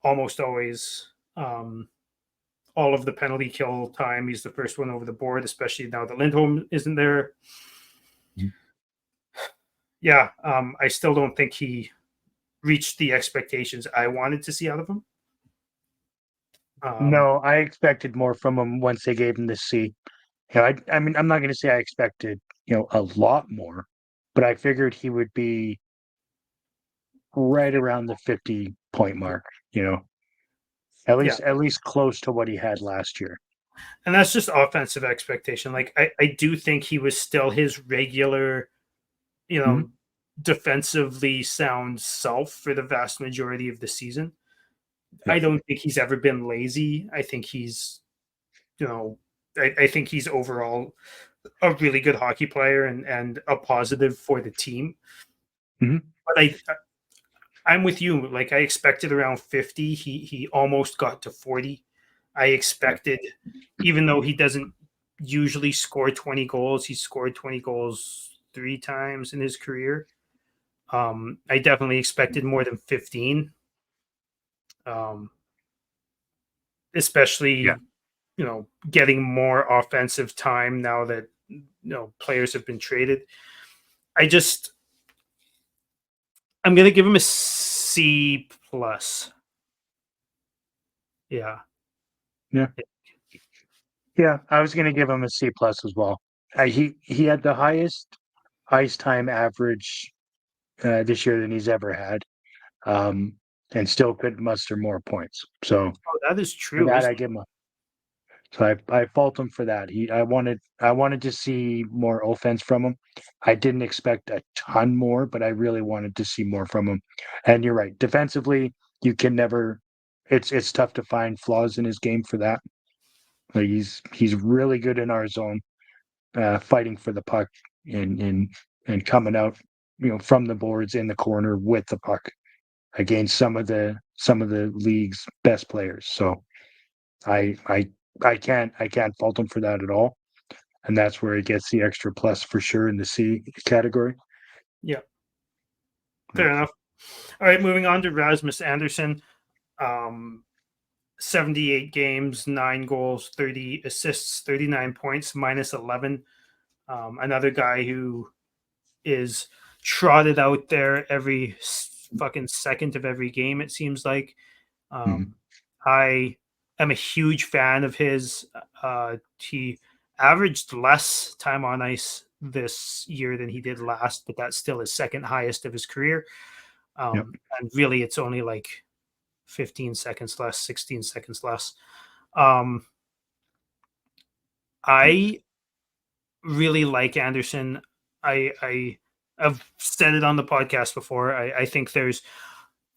almost always. All of the penalty kill time, he's the first one over the board, especially now that Lindholm isn't there. mhm. Yeah, I still don't think he reached the expectations I wanted to see out of him. No, I expected more from him once they gave him the C. I mean, I'm not going to say I expected, a lot more, but I figured he would be right around the 50 point mark, at Yeah, least close to what he had last year. and that's just offensive expectation. Like I do think he was still his regular, you Hmm. know, defensively sound self for the vast majority of the season. Yeah. I don't think he's ever been lazy. I think he's, you know, I think he's overall a really good hockey player and a positive for the team. Hmm. But I'm with you. Like I expected around 50. He almost got to 40. I Yeah. expected, even though he doesn't usually score 20 goals, he scored 20 goals 3 times in his career. I definitely expected more than 15. Um, Yeah. especially, getting more offensive time now that players have been traded. I just I'm gonna give him a C plus. Yeah. Yeah. Yeah. I was going to give him a C plus as well. He had the highest ice time average this year than he's ever had, um, and still could muster more points. So Oh, that is for true, that, isn't I give him a. So I fault him for that. I wanted to see more offense from him. I didn't expect a ton more, but I really wanted to see more from him. And you're right, defensively, you can never. It's tough to find flaws in his game for that. Like he's really good in our zone, fighting for the puck and coming out, from the boards in the corner with the puck against some of the league's best players. So I I I can't fault him for that at all, and that's where he gets the extra plus for sure in the C category. it? Yeah, Yeah. fair enough. All right, moving on to Rasmus Anderson. Um, 78 games, 9 goals, 30 assists, 39 points, minus 11. Another guy who is trotted out there every fucking second of every game, it seems like. Mhm. Um, I am a huge fan of his. He averaged less time on ice this year than he did last, but that's still his second highest of his career. Yep. And really, it's only like 15 seconds less, 16 seconds less. Um, I really like Anderson. I have said it on the podcast before. I think there's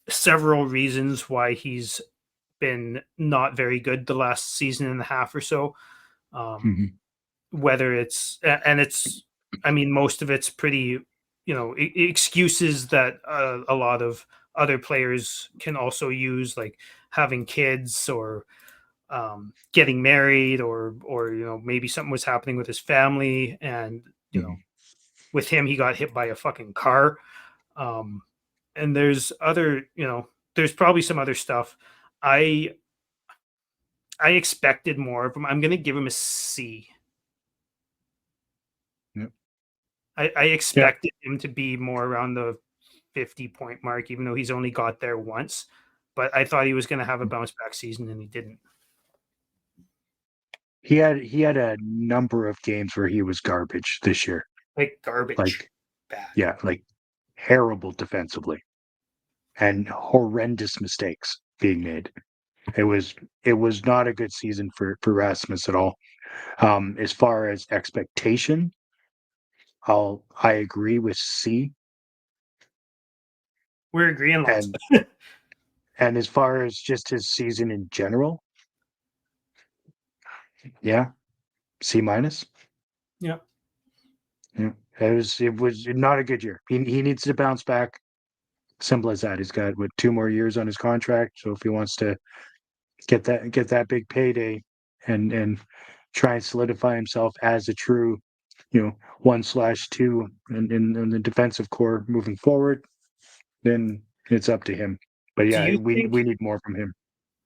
several reasons why he's been not very good the last season and a half or so. Um, Mhm. whether it's and it's, I mean, most of it's pretty, excuses that a lot of other players can also use, like having kids or getting married or maybe something was happening with his family and Mhm. with him he got hit by a fucking car. um and there's probably some other stuff. I i expected more of him. I'm gonna give him a C. Yep. I Yeah. expected him to be more around the 50-point mark, even though he's only got there once, but I thought he was going to have a bounce back season and he didn't. He had a number of games where he was garbage this year. Like garbage. Like, Bad. yeah, like terrible defensively and horrendous mistakes being made. It was not a good season for Rasmus at all. As far as expectation, I agree with C. We're agreeing lots. And and as far as just his season in general, yeah, C minus. Yeah. Yeah, it was not a good year. He needs to bounce back. Simple as that. He's got 2 more years on his contract, so if he wants to get that big payday and try and solidify himself as a true, 1/2 in the defensive core moving forward, then it's up to him. But Do yeah, you we think need more from him.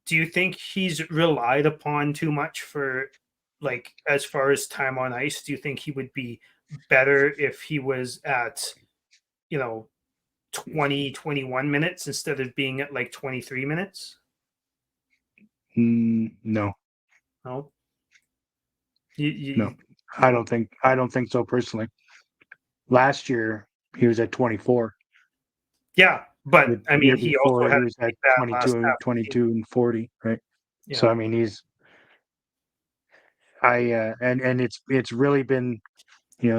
do you think he's relied upon too much for, like, as far as time on ice? Do you think he would be better if he was at, you know, 20, 21 minutes instead of being at like 23 minutes? No, No. no, You, I don't think so personally. Last year he was at 24. yeah, but The I year mean, he also before had he a was pretty at bad last 22, half of the season. 22 and 40, right? So Yeah. I mean, and it's really been,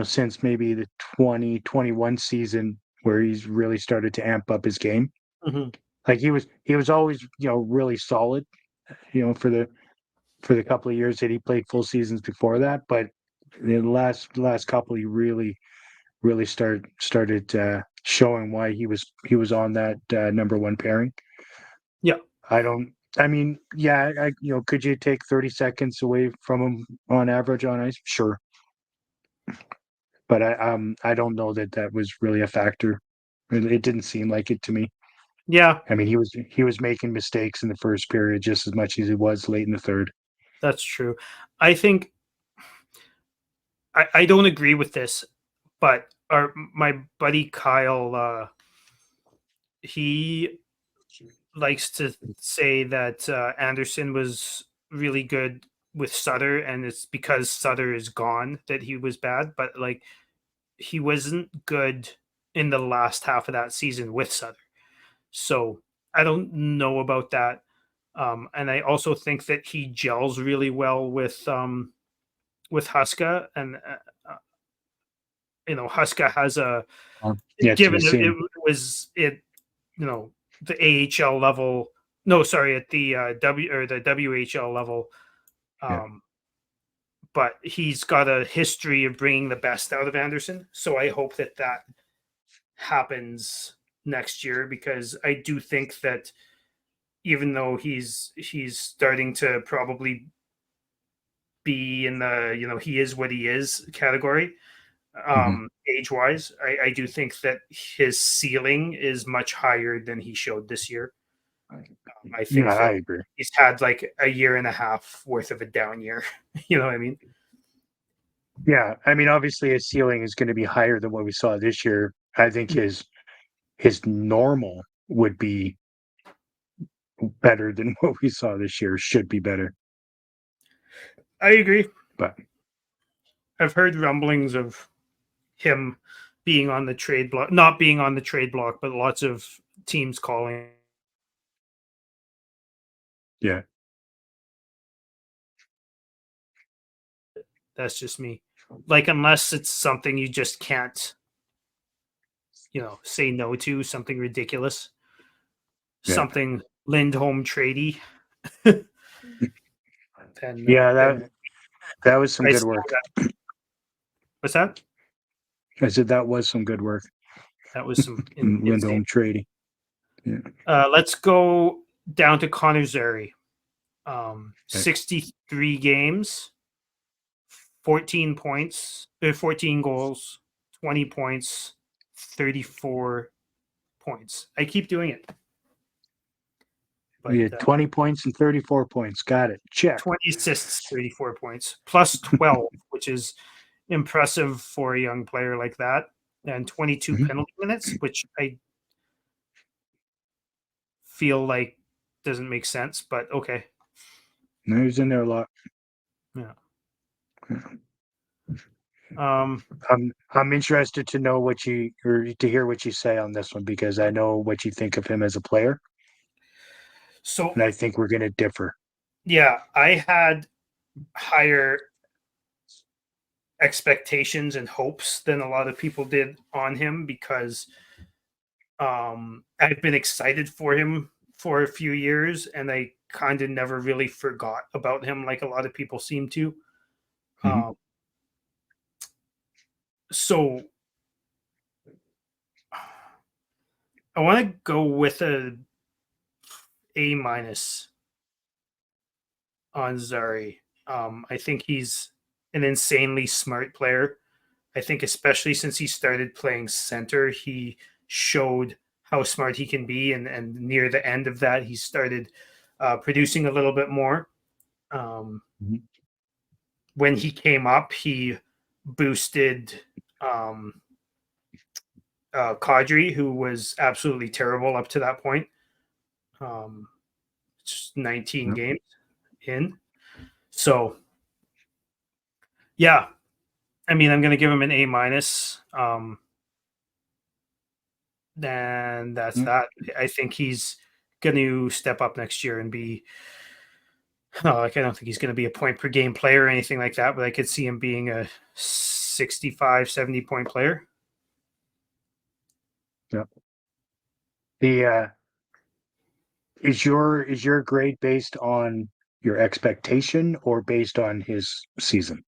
since maybe the 2021 season where he's really started to amp up his game. Mhm. Like he was always, really solid, for the couple of years that he played full seasons before that, but the last couple he really started showing why he was on that number one pairing. Yeah. I mean, yeah, could you take 30 seconds away from him on average on ice? Sure. But I don't know that was really a factor. It didn't seem like it to me. Yeah, I mean, he was making mistakes in the first period just as much as he was late in the third. that's true. I think I don't agree with this, but my buddy Kyle, he likes to say that Anderson was really good with Sutter, and it's because Sutter is gone that he was bad. But like he wasn't good in the last half of that season with Sutter, so I don't know about that. And I also think that he gels really well with Huska, and Huska has a Yet to be given it seen. was it you know the AHL level. No, sorry, at the the WHL level. Yeah. Um, but he's got a history of bringing the best out of Anderson. So I hope that happens next year because I do think that even though he's starting to probably be in the he is what he is category Mhm. age wise, I do think that his ceiling is much higher than he showed this year. I Yeah, think I that agree. he's had like a year and a half worth of a down year. You know what I mean? Yeah, I mean, obviously his ceiling is going to be higher than what we saw this year. I think his normal would be better than what we saw this year. Should be better, I agree. but I've heard rumblings of him being on the trade block, not being on the trade block, but lots of teams calling. yeah. That's just me. Like, unless it's something you just can't, say no to, something ridiculous, Yeah. something Lindholm tradey, Yeah, then that was some I good see work. that. What's that? I said that was some good work. That was some insane. Lindholm trading. Yeah. Let's go down to Connor Zary. Okay. 63 games, 14 points, 14 goals, 20 points, 34 points. I keep doing it, but We had 20 points and 34 points. Got it. Check. 20 assists, 34 points, plus 12, which is impressive for a young player like that, and 22 Mhm. penalty minutes, which I feel like doesn't make sense, but okay. No, he was in there a lot. Yeah. Yeah. Um, I'm interested to know or to hear what you say on this one because I know what you think of him as a player, so and I think we're going to differ. yeah, I had higher expectations and hopes than a lot of people did on him because I've been excited for him for a few years and I kind of never really forgot about him like a lot of people seem to. Mhm. Um, so I want to go with A minus on Zari. I think he's an insanely smart player. I think especially since he started playing center, he showed how smart he can be, and near the end of that, he started producing a little bit more. Um, Mhm. when he came up, he boosted um, Kadri, who was absolutely terrible up to that point. Just 19 games in. So, yeah, I mean, I'm going to give him an A minus. And that's that. I think he's going to step up next year and be. Like I don't think he's going to be a point per game player or anything like that, but I could see him being a 65, 70 point player. Yeah. The is your grade based on your expectation or based on his season?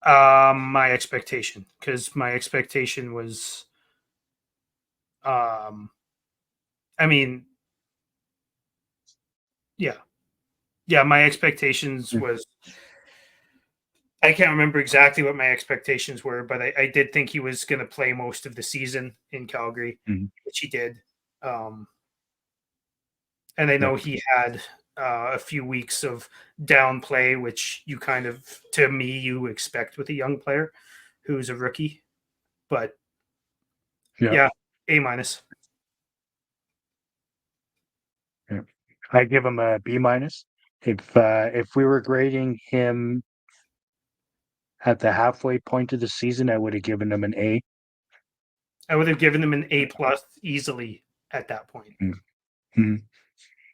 My expectation, because my expectation was, I mean, yeah, my expectations was. I can't remember exactly what my expectations were, but I did think he was going to play most of the season in Calgary, which he did. And I know he had a few weeks of down play, which you kind of, to me, you expect with a young player who's a rookie. But yeah, A minus. Yeah. I give him a B minus. If we were grading him at the halfway point of the season, I would have given him an A. I would have given him an A plus easily at that point. Mm-hmm.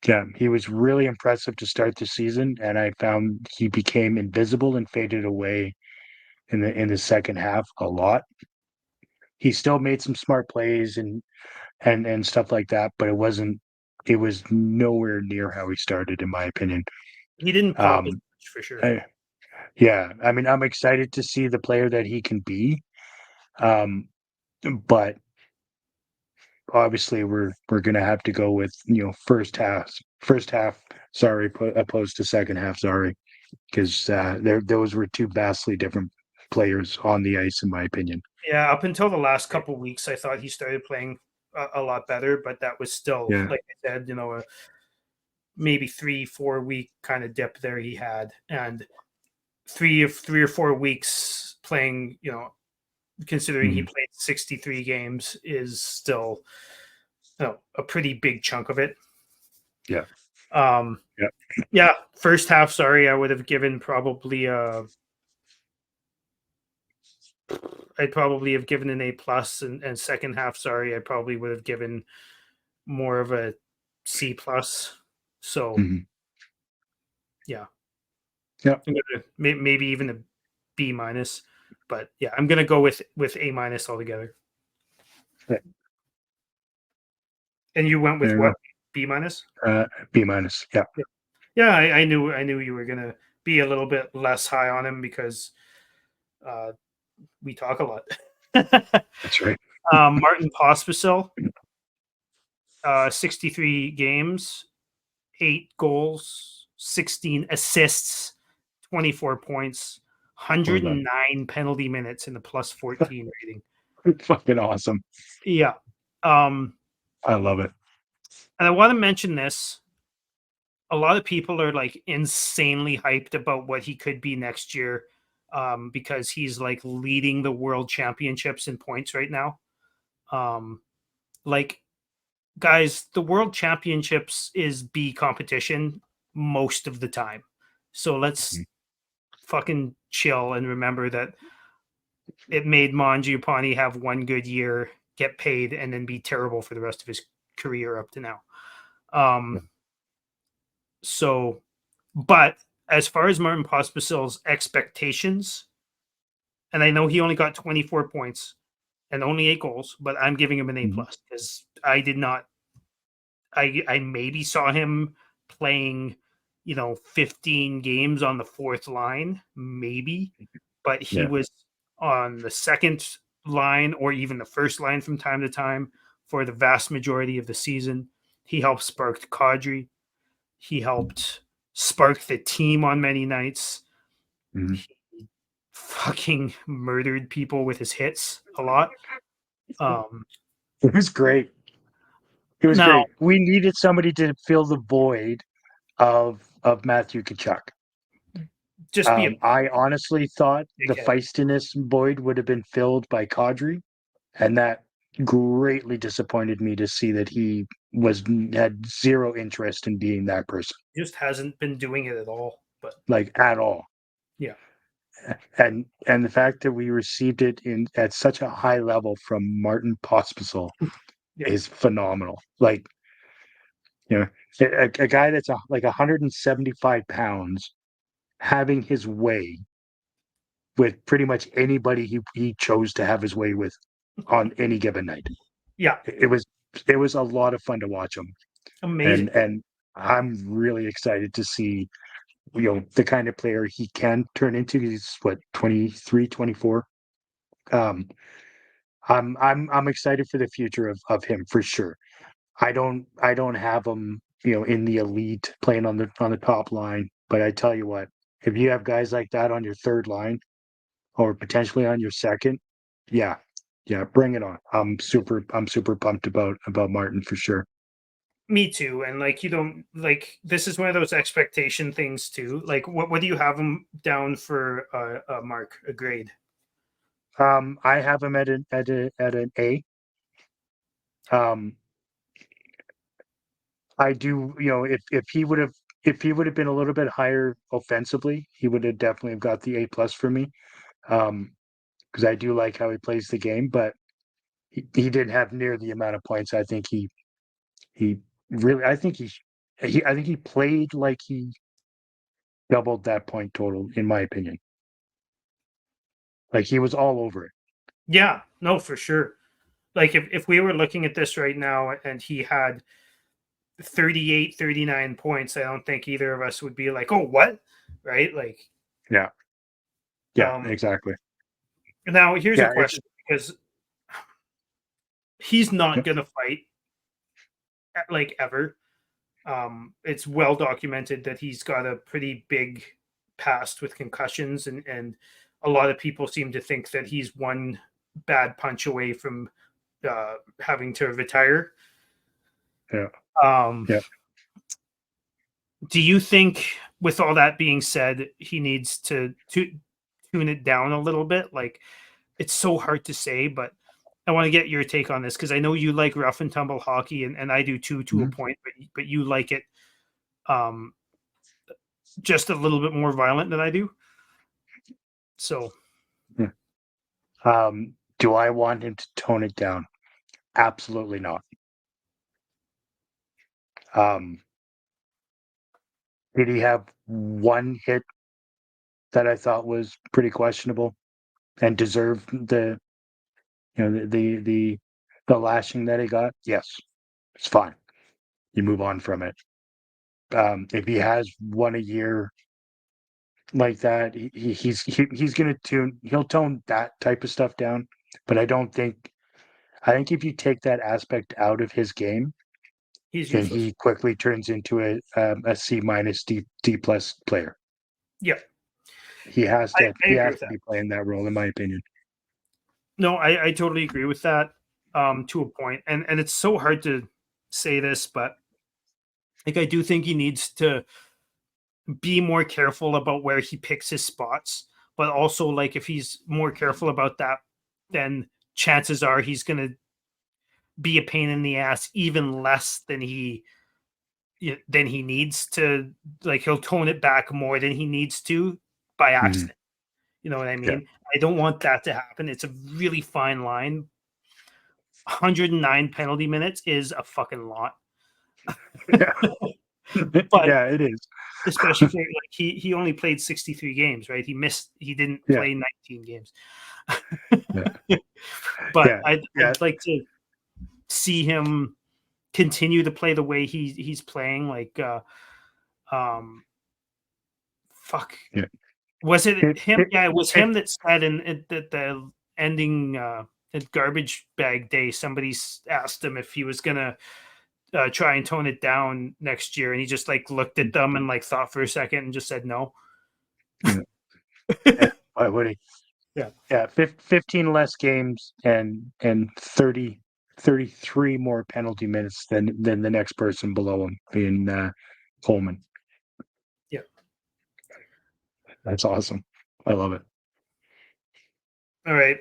Yeah, he was really impressive to start the season, and I found he became invisible and faded away in the second half a lot. He still made some smart plays and stuff like that, but it was nowhere near how he started, in my opinion. He didn't pop as much for sure. Yeah, I mean, I'm excited to see the player that he can be, but obviously we're going to have to go with first half. Sorry, opposed to second half. Sorry, because those were two vastly different players on the ice, in my opinion. Yeah, up until the last couple of weeks, I thought he started playing a lot better, but that was still, like I said, a maybe 3-4 week kind of dip there he had, and 3 or 4 weeks playing, considering he played 63 games is still a pretty big chunk of it. Yeah. Yeah. First half, sorry, I would have given probably I'd probably have given an A plus, and second half, sorry, I probably would have given more of a C plus. So yeah. Maybe even a B minus, but yeah, I'm gonna go with A minus altogether. And you went with what? B minus? B minus. Yeah. Yeah, I knew you were gonna be a little bit less high on him because we talk a lot. That's right. Martin Pospisil, 63 games, 8 goals, 16 assists, 24 points, 109 penalty minutes in the plus 14 rating. Fucking awesome. Yeah. I love it. And I want to mention this. A lot of people are like insanely hyped about what he could be next year, because he's like leading the world championships in points right now. Like, guys, the world championships is B competition most of the time. So let's fucking chill and remember that it made Mangiapane have one good year, get paid, and then be terrible for the rest of his career up to now. So, but as far as Martin Pospisil's expectations, and I know he only got 24 points and only 8 goals, but I'm giving him an A plus because I did not. I maybe saw him playing, 15 games on the fourth line, maybe, but he was on the second line or even the first line from time to time for the vast majority of the season. He helped spark Kadri. He helped spark the team on many nights. He fucking murdered people with his hits a lot. It was great. It was great. We needed somebody to fill the void of Matthew Tkachuk. just be a I honestly thought the dickhead. feistiness Boyd would have been filled by Kadri, and that greatly disappointed me to see that he had zero interest in being that person, Just hasn't been doing it at all. But like at all. yeah, And the fact that we received it in at such a high level from Martin Pospisil yeah, is phenomenal. Like, you know, a guy that's like 175 pounds having his way with pretty much anybody he chose to have his way with on any given night. yeah, It was it was a lot of fun to watch him, amazing. and I'm really excited to see the kind of player he can turn into. He's what 23, 24. Um, I'm excited for the future of him for sure. I don't have him in the elite playing on the top line, but I tell you what, if you have guys like that on your third line or potentially on your second, yeah, yeah, bring it on. I'm super pumped about Martin for sure. Me too. And like you don't like this is one of those expectation things too. Like what do you have him down for a mark, a grade? I have him at an A. Um, I do, if he would have been a little bit higher offensively, he would have definitely have got the A+ for me. Because I do like how he plays the game, but he didn't have near the amount of points. I think he really I think he played like he doubled that point total, in my opinion. Like he was all over it. Yeah, no, for sure. Like if we were looking at this right now and he had 38, 39 points, I don't think either of us would be like, oh, what? Right? Like, Yeah, yeah, um, exactly. now here's a Yeah, it's question because he's yeah, not going to fight like ever. It's well documented that he's got a pretty big past with concussions, and a lot of people seem to think that he's one bad punch away from having to retire. yeah, Um, yeah. do you think, with all that being said, he needs to tune it down a little bit? Like, it's so hard to say, but I want to get your take on this because I know you like rough and tumble hockey, and I do too to a Mhm. point, but you like it um, just a little bit more violent than I do. So Yeah. Do I want him to tone it down? Absolutely not. Um, did he have one hit that I thought was pretty questionable and deserved the lashing that he got? Yes, it's fine. You move on from it. If he has one a year like that, he's gonna he'll tone that type of stuff down. But I think if you take that aspect out of his game, he's then useless. he quickly turns into a C- D+ player. Yeah, He has to I he agree has with to that. be playing that role, in my opinion. No, I totally agree with that to a point, and it's so hard to say this, but like I do think he needs to be more careful about where he picks his spots, but also like if he's more careful about that, then chances are he's gonna be a pain in the ass even less than he needs to. Like he'll tone it back more than he needs to by Mhm. accident. You know what I Yeah. mean? I don't want that to happen. It's a really fine line. 109 penalty minutes is a fucking lot, Yeah. but Yeah, it is. especially for like he only played 63 games, right? He didn't Yeah. play 19 games. Yeah. But Yeah. Yeah. I'd like to see him continue to play the way he's playing. Like um fuck, Yeah. was it It, him? it, Yeah, it was it, him that said in the ending at garbage bag day, somebody asked him if he was gonna try and tone it down next year, and he just like looked at them and like thought for a second and just said no. yeah. Yeah. Why would he? Yeah, Yeah. 15 less games and 33 more penalty minutes than the next person below him, being Coleman. yeah. That's awesome. I love it. All right.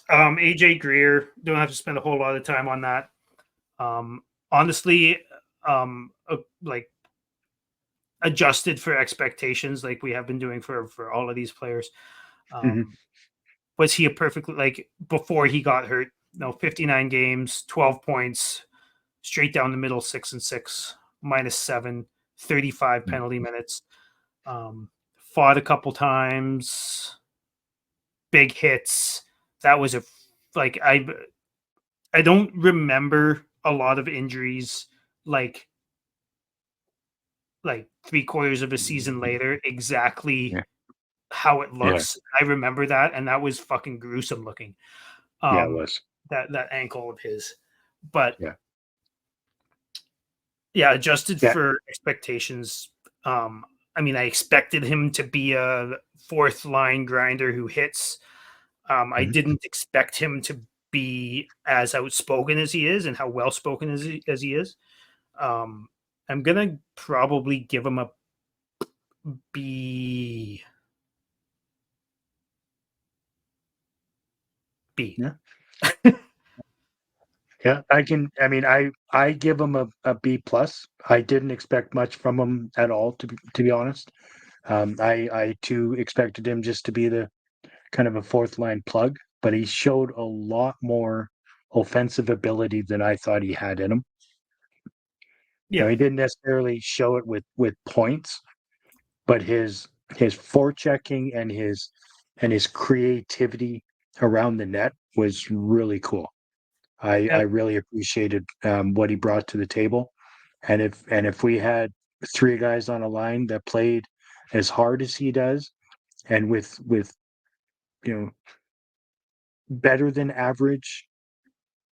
AJ Greer, don't have to spend a whole lot of time on that. Honestly, like adjusted for expectations, like we have been doing for all of these players. Was he a perfectly, like, before he got hurt? No, 59 games, 12 points, straight down the middle, 6-6, -7, 35 penalty minutes. Fought a couple times, big hits. That was like I don't remember a lot of injuries like 3/4 of a season later exactly Yeah. how it Yeah. looks. I remember that, and that was fucking gruesome looking. Yeah, it was. That ankle of his. But Yeah. yeah, adjusted Yeah. for expectations. I mean, I expected him to be a fourth line grinder who hits. I didn't expect him to be as outspoken as he is and how well spoken as he is. I'm gonna probably give him a B. B. Yeah. Yeah, I mean, I give him a B plus. I didn't expect much from him at all, to be honest. I too expected him just to be the kind of a fourth line plug, but he showed a lot more offensive ability than I thought he had in him. Yeah, He didn't necessarily show it with points, but his forechecking and his creativity around the net was really cool. I and, really appreciated what he brought to the table, and if we had three guys on a line that played as hard as he does, and with you know better than average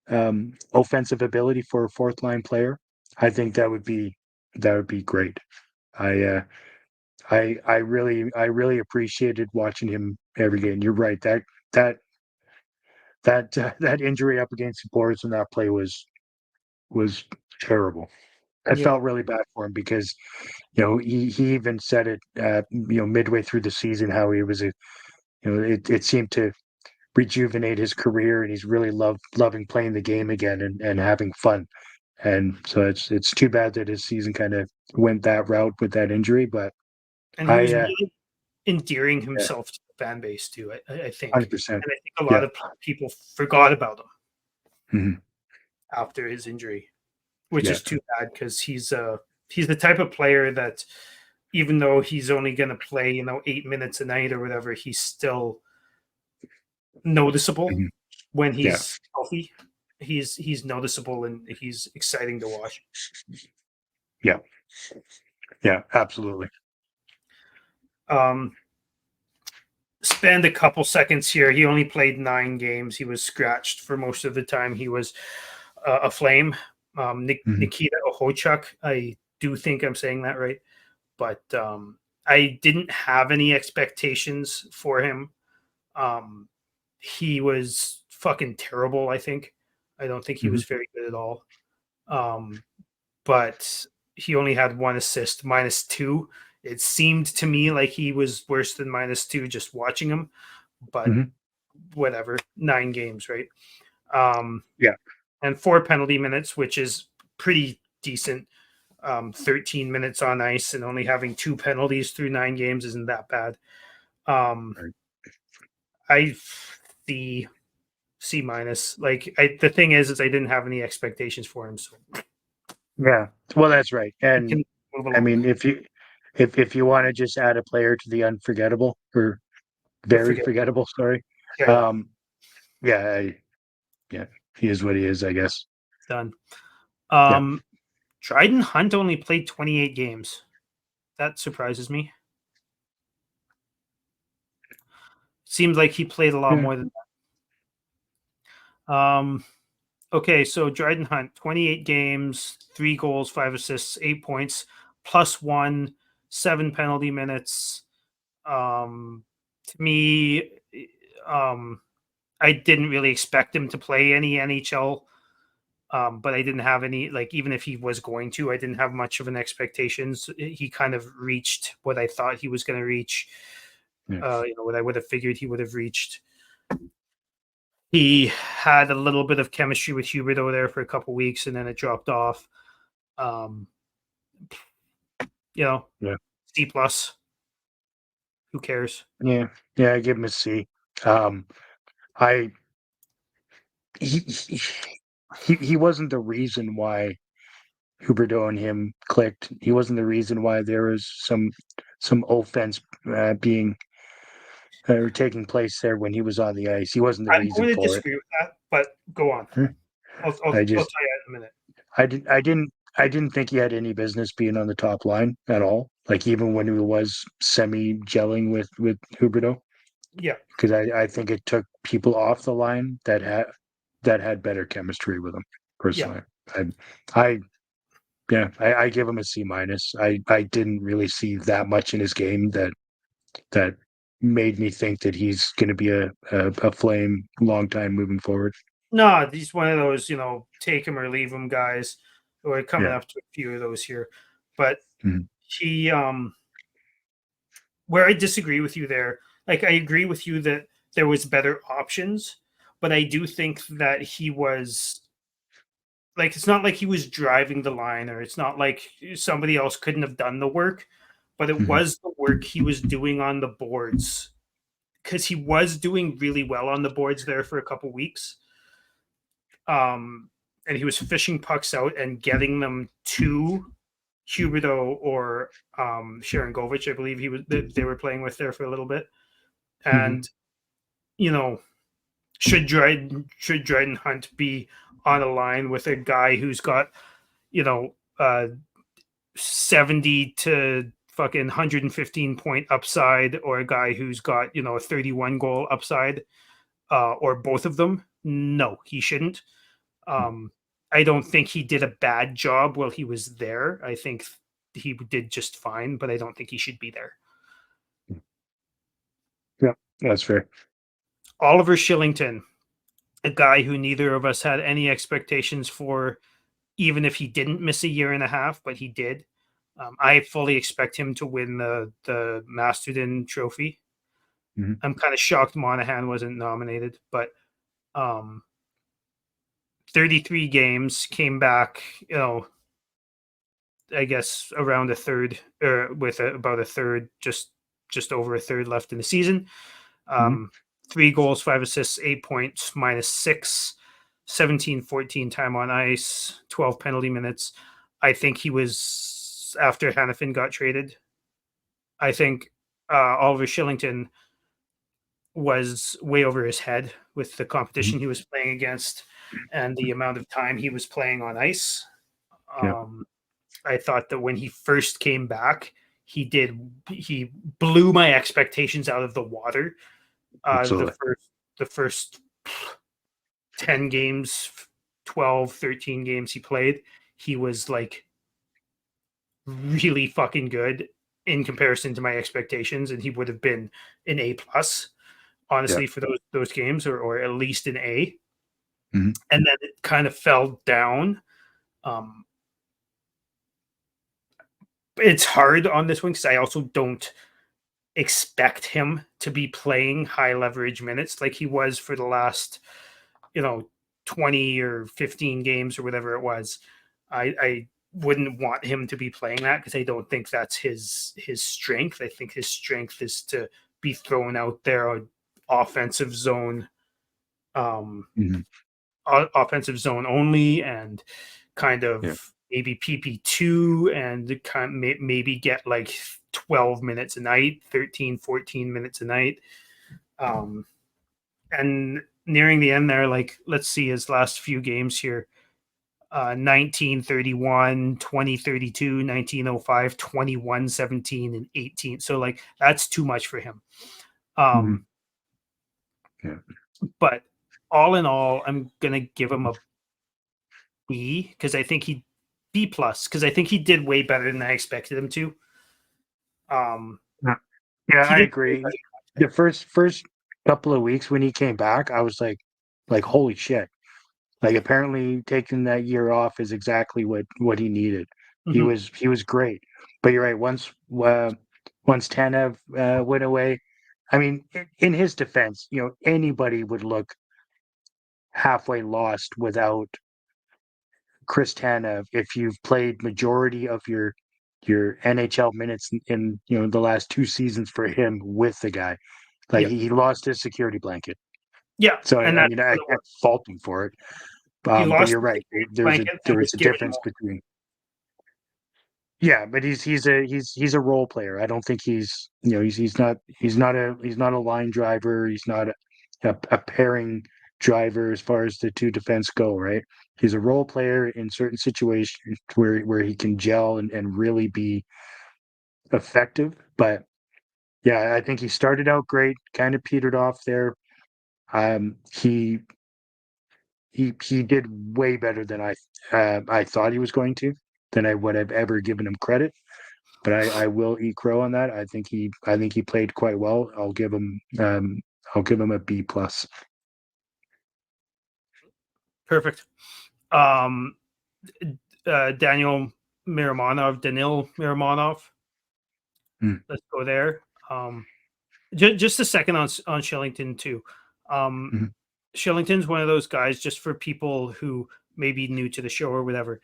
offensive ability for a fourth line player, I think that would be great. I I really appreciated watching him every game. You're right, that that injury up against the boards in that play was terrible. I yeah, felt really bad for him because he even said it midway through the season how he was it seemed to rejuvenate his career, and he's really loving playing the game again and having fun. And so it's too bad that his season kind of went that route with that injury. But and he I was really endearing yeah, himself to the fan base too. I think, 100%. and I think a lot Yeah. of people forgot about him Mhm. after his injury, which Yeah. is too bad because he's the type of player that even though he's only going to play 8 minutes a night or whatever, he's still noticeable Mhm. when Yeah. he's healthy. He's noticeable and he's exciting to watch. Yeah. Yeah. Absolutely. Spend a couple seconds here. He only played 9 games. He was scratched for most of the time. He was a flame. Mhm. Nikita Ohochuk. I do think I'm saying that right, but I didn't have any expectations for him. He was fucking terrible. I don't think he Mhm. was very good at all. Um, but he only had one assist, -2. It seemed to me like he was worse than -2 just watching him, but Mhm. whatever. 9 games, right? Um, Yeah. and 4 penalty minutes, which is pretty decent. 13 minutes on ice and only having 2 penalties through 9 games isn't that bad. Um, Right. I the C minus. Like the thing is I didn't have any expectations for him, so Yeah. Well, that's right. we And can move I along. mean, if you want to just add a player to the unforgettable or very Forget. forgettable, sorry. Yeah, yeah, Um, yeah, yeah, he is what he is, I guess. done. Yeah. Um, Dryden Hunt only played 28 games. That surprises me. Seems like he played a lot Yeah. more than that. Okay, so Dryden Hunt, 28 games, 3 goals, 5 assists, 8 points, +1, 7 penalty minutes. To me, um, I didn't really expect him to play any NHL, but I didn't have any, like, even if he was going to, I didn't have much of an expectations. He kind of reached what I thought he was going to reach. What I would have figured he would have reached. He had a little bit of chemistry with Huberdeau there for a couple weeks, and then it dropped off. Yeah. C plus. Who cares? Yeah. I give him a C. I he he wasn't the reason why Huberdeau and him clicked. He wasn't the reason why there was some offense being or taking place there when he was on the ice. He wasn't the I'm reason going to for it. disagree with that, but go on. I'll I tell just you in a minute. I didn't think he had any business being on the top line at all. Like even when he was semi gelling with Huberdeau, Yeah. because I think it took people off the line that had better chemistry with him. Personally, I I give him a C minus. I didn't really see that much in his game that made me think that he's going to be a flame long time moving forward. No, he's one of those, take him or leave him guys. We're coming Yeah. up to a few of those here. But Mhm. he, where I disagree with you there, like I agree with you that there was better options, but I do think that he was like, it's not like he was driving the line, or it's not like somebody else couldn't have done the work, but it Mhm. was the work he was doing on the boards, because he was doing really well on the boards there for a couple weeks. And he was fishing pucks out and getting them to Huberdeau or Sharon Govich, I believe they were playing with there for a little bit. Mhm. And should Dryden Hunt be on a line with a guy who's got you know 70 to fucking 115 point upside, or a guy who's got a 31 goal upside, or both of them? No, he shouldn't. Um, I don't think he did a bad job while he was there. I think he did just fine, but I don't think he should be there. Yeah, that's fair. Oliver Shillington, a guy who neither of us had any expectations for, even if he didn't miss a year and a half, but he did. I fully expect him to win the Masterton Trophy. Mhm. I'm kind of shocked Monahan wasn't nominated, but um, 33 games, came back, I guess around a third, or with about a third, just over a third left in the season. Mhm. 3 goals, 5 assists, 8 points, -6, 17-14 time on ice, 12 penalty minutes. I think he was, after Hannafin got traded, I think Oliver Shillington was way over his head with the Mhm. competition he was playing against and the amount of time he was playing on ice. Yeah, Um, I thought that when he first came back, he blew my expectations out of the water. absolutely. The first 10 games, 12, 13 games he played, he was like really fucking good in comparison to my expectations, and he would have been an A plus, Yeah. honestly, for those games, or at least an A. Mhm. And then it kind of fell down. Um, it's hard on this one because I also don't expect him to be playing high leverage minutes like he was for the last, you know, 20 or 15 games or whatever it was. I wouldn't want him to be playing that because I don't think that's his strength. I think his strength is to be thrown out there on offensive zone, um, Mhm. offensive zone only, and kind Yeah, of maybe PP2, and maybe get like 12 minutes a night, 13, 14 minutes a night. Um, and nearing the end there, like, let's see his last few games here. 1931, 2032, 1905, 21, 17, and 18. So like that's too much for him. Mhm. Um, Yeah. but all in all, I'm gonna give him a B because I think he B plus because I think he did way better than I expected him to. Um, Yeah, yeah, he I didn't play agree. much. The first couple of weeks when he came back, I was like holy shit. Like apparently taking that year off is exactly what he needed. Mhm. He was great. But you're right. Once Tanev went away, I mean, in his defense, anybody would look halfway lost without Chris Tanev if you've played majority of your NHL minutes in the last 2 seasons for him with the guy. Like Yeah, he lost his security blanket. yeah, So and I that's mean I what it was. can't fault him for it. He But lost you're the right. security There's a blanket and there was is a giving difference more. between. Yeah, but he's a role player. I don't think he's not a line driver. He's not a pairing driver as far as the two defense go, right? He's a role player in certain situations where he can gel and really be effective. But yeah, I think he started out great, kind of petered off there. He he did way better than I thought he was going to, than I would have ever given him credit. But I will eat crow on that. I think he played quite well. I'll give him a B plus. Perfect. Danil Miramonov. Mm, Let's go there. Just a second on Shillington too. mhm, Shillington's one of those guys. Just for people who may be new to the show or whatever,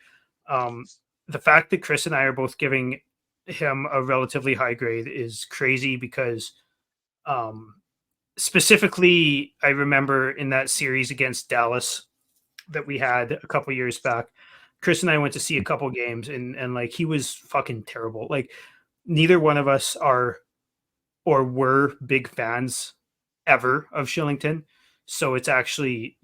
um, the fact that Chris and I are both giving him a relatively high grade is crazy because um, specifically, I remember in that series against Dallas that we had a couple years back. Chris and I went to see a couple games, and like he was fucking terrible. Like neither one of us are or were big fans ever of Shillington, so it's actually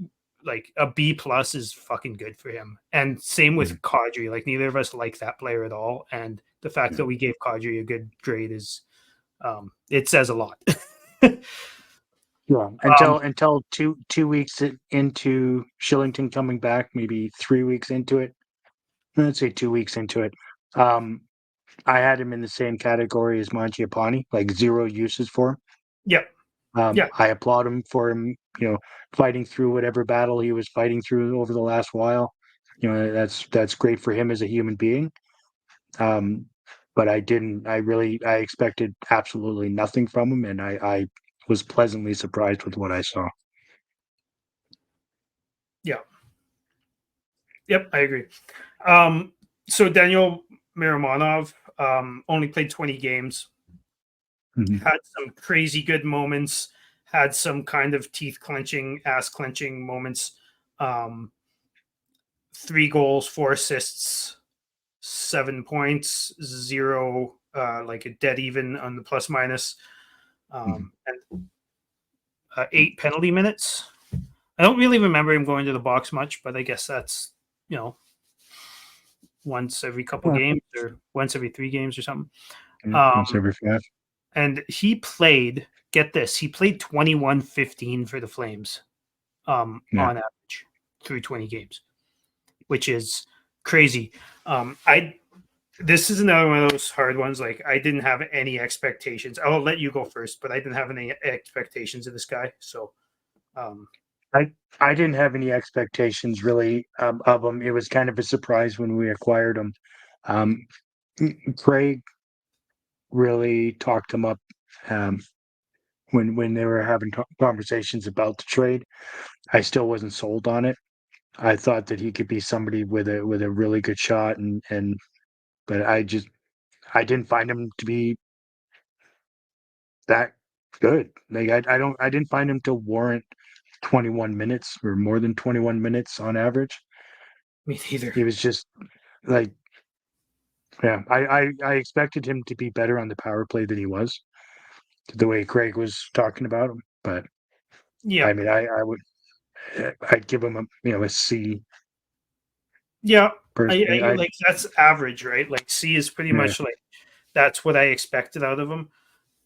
like a B plus is fucking good for him. And same mhm, with Kadri. Like neither of us like that player at all, and the fact yeah. that we gave Kadri a good grade is it says a lot. Yeah, um, until two weeks into Shillington coming back, maybe 3 weeks into it. Let's say 2 weeks into it. Um, I had him in the same category as Mangiapane, like zero uses for him. yeah, yeah, I applaud him for fighting through whatever battle he was fighting through over the last while. That's great for him as a human being. Um, but I didn't. I expected absolutely nothing from him, and I was pleasantly surprised with what I saw. yeah. Yep, I agree. So Daniel Miramonov only played 20 games, Mhm. had some crazy good moments, had some kind of teeth clenching, ass clenching moments. Um, 3 goals, 4 assists, 7 points, zero, like a dead even on the plus minus, Mhm. and 8 penalty minutes. I don't really remember him going to the box much, but I guess that's you know once every couple Yeah, games or once every 3 games or something. yeah, once Um, every 5. and he played, get this, he played 21-15 for the Flames Yeah. on average through 20 games, which is crazy. I This is another one of those hard ones. Like I didn't have any expectations. I'll let you go first, but I didn't have any expectations of this guy. So um, I didn't have any expectations really of him. It was kind of a surprise when we acquired him. Um, Craig really talked him up um, when they were having conversations about the trade. I still wasn't sold on it. I thought that he could be somebody with a really good shot, but I didn't find him to be that good. Like I didn't find him to warrant 21 minutes or more than 21 minutes on average. me neither. He was just like, yeah, I expected him to be better on the power play than he was, the way Craig was talking about him. But I Yeah, mean, I'd give him a C yeah. personally. I like that's average, right? Like C is pretty Yeah, much like that's what I expected out of him.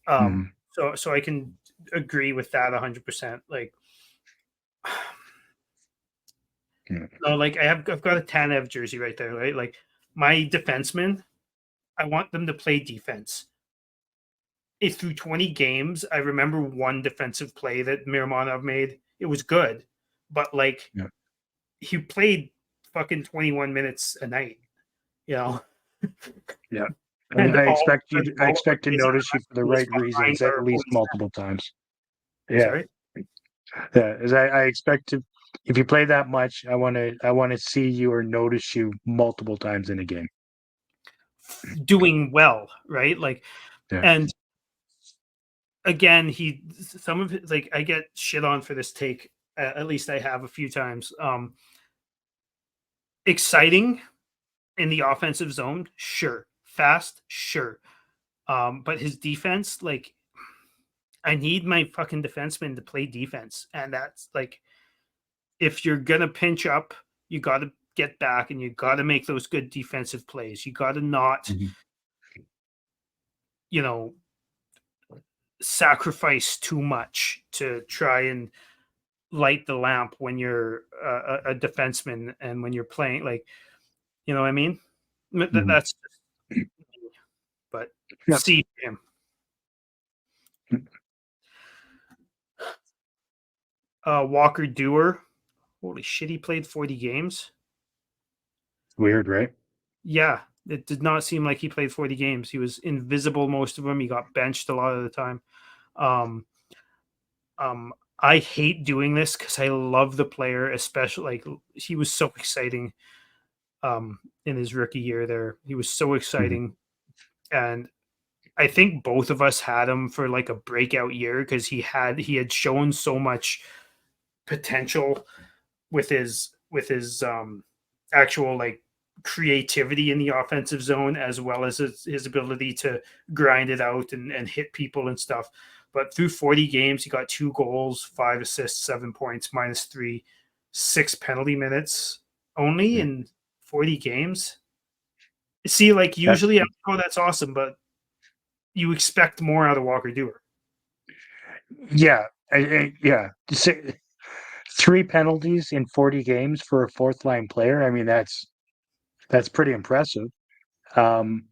mhm, So I can agree with that 100%. Like yeah, no, like I've got a Tanev jersey right there, right? Like my defensemen, I want them to play defense. If through 20 games, I remember one defensive play that Miramonov made. It was good, but like yeah, he played fucking 21 minutes a night, you know. yeah. And I all expect you. I expect to is notice you for the right behind reasons at our least opponent's net. multiple times. Yeah, Sorry. yeah. As I expect to, if you play that much, I want to see you or notice you multiple times in a game. Doing well, right? Like, Yeah. and again, some of it, like, I get shit on for this take. At least I have a few times. Exciting in the offensive zone, sure. Fast, sure. But his defense, like, I need my fucking defenseman to play defense, and that's like, if you're gonna pinch up, you got to get back, and you got to make those good defensive plays. You got to not, Mhm. you know, sacrifice too much to try and light the lamp when you're a defenseman and when you're playing, like, you know what I mean? Mhm. That's, but Yeah. see him. Walker Dewar, holy shit, he played 40 games. Weird, right? Yeah, it did not seem like he played 40 games. He was invisible most of them. He got benched a lot of the time. Um, I hate doing this because I love the player, especially, like, he was so exciting in his rookie year there. He was so Mhm. exciting. And I think both of us had him for like a breakout year because he had shown so much potential with his actual, like, creativity in the offensive zone, as well as his ability to grind it out and hit people and stuff. But through 40 games, he got 2 goals, 5 assists, 7 points, -3, 6 penalty minutes only Yeah. in 40 games. See, like, That, usually, oh, that's awesome, but you expect more out of Walker Dewar. yeah, yeah. Three penalties in 40 games for a fourth line player. I mean, that's pretty impressive. Um,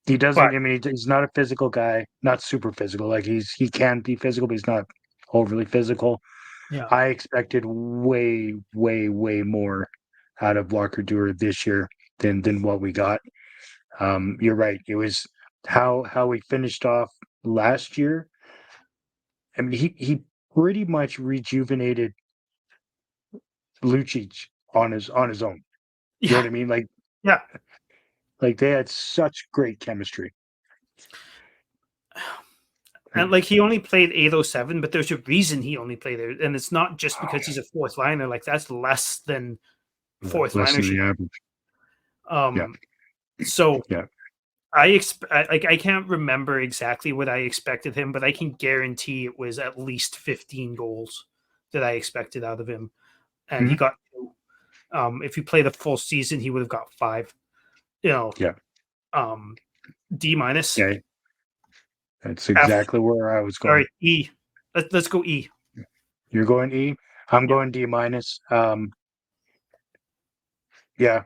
he But doesn't. I mean, he's not a physical guy. Not super physical. Like he can be physical, but he's not overly physical. yeah, I expected way, way, way more out of Walker Dewar this year than what we got. You're right. It was how we finished off last year. I mean, he pretty much rejuvenated Lucic on his own. You know yeah, what I mean? yeah. Like they had such great chemistry. And, like, he only played 807, but there's a reason he only played there, and it's not just because he's a fourth liner. Like, that's less than Yeah, fourth less liner than should. the average. Yeah, So yeah. I can't remember exactly what I expected him, but I can guarantee it was at least 15 goals that I expected out of him, and he Mhm. got 2. If he played a full season, he would have got 5. You know, Yeah, um, D minus, yeah. That's F. exactly where I was going. Sorry, E. Let's go E. You're going E. I'm Yeah, going D minus. Yeah.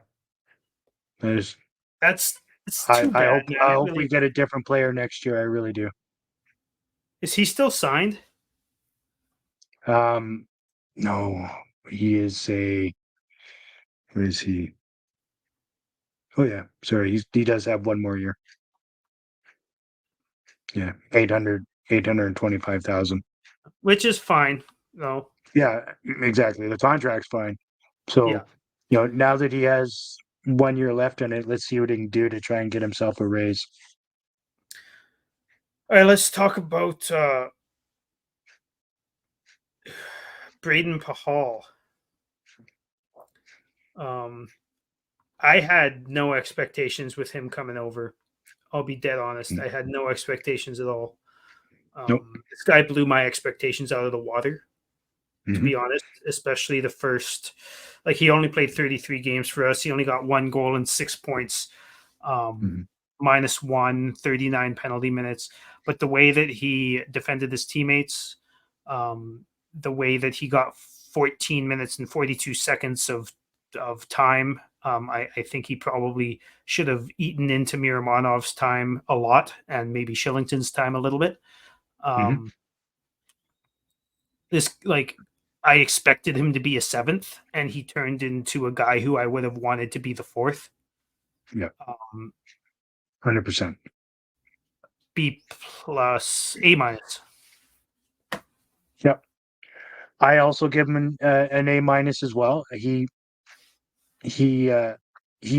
There's, it's too bad, man. I It hope we really get a different player next year. I really do. is. He still signed? Um, no, he is a. Who is he? Oh yeah, sorry. He does have one more year. Yeah, 825,000. Which is fine. No, Yeah, exactly. The contract's fine. yeah. So, now that he has 1 year left on it, let's see what he can do to try and get himself a raise. All right, let's talk about Braden Pahal. Um, I had no expectations with him coming over. I'll be dead honest. Mm. I had no expectations at all. Nope. This guy blew my expectations out of the water, to Hmm. be honest, especially the first. Like, he only played 33 games for us. He only got 1 goal and 6 points, Hmm. -1, 39 penalty minutes. But the way that he defended his teammates, the way that he got 14 minutes and 42 seconds of time, I think he probably should have eaten into Miramonov's time a lot, and maybe Shillington's time a little bit. Hmm. Um, this, like, I expected him to be a seventh, and he turned into a guy who I would have wanted to be the fourth. Yeah. Um, 100%. B plus, A minus. Yep. I also give him an A minus as well. He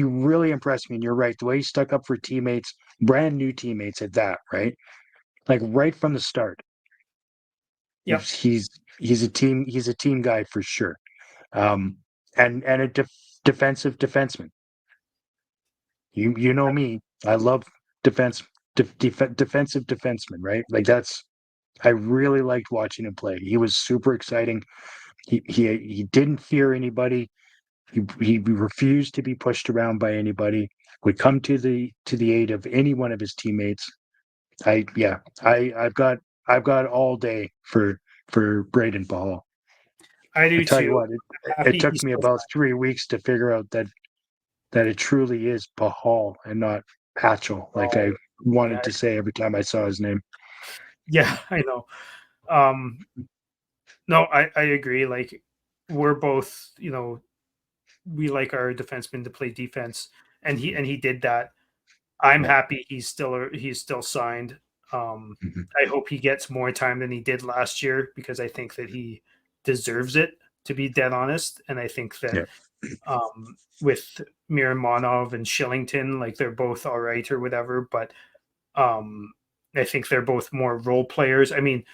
really impressed me. And you're right, the way he stuck up for teammates, brand new teammates at that, right? Like right from the start. Yep. He's a team guy for sure. And a defensive defenseman. You know me, I love defensive defenseman, right? Like I really liked watching him play. He was super exciting. He didn't fear anybody. He refused to be pushed around by anybody. Would come to the aid of any one of his teammates. I've got all day for Braden Ball. I I do tell you too. what, it Happy took he's me still about 3 weeks to figure out that it truly is Pahal and not Patchell, like I yeah, wanted to say every time I saw his name. yeah, I know. No, I agree. Like we're both, we like our defenseman to play defense, and he did that. I'm Yeah. happy he's still signed. Mhm. I hope he gets more time than he did last year because I think that he deserves it, to be dead honest. And I think that Yeah. with Miramonov and Shillington, like they're both all right or whatever, but I think they're both more role players. I mean,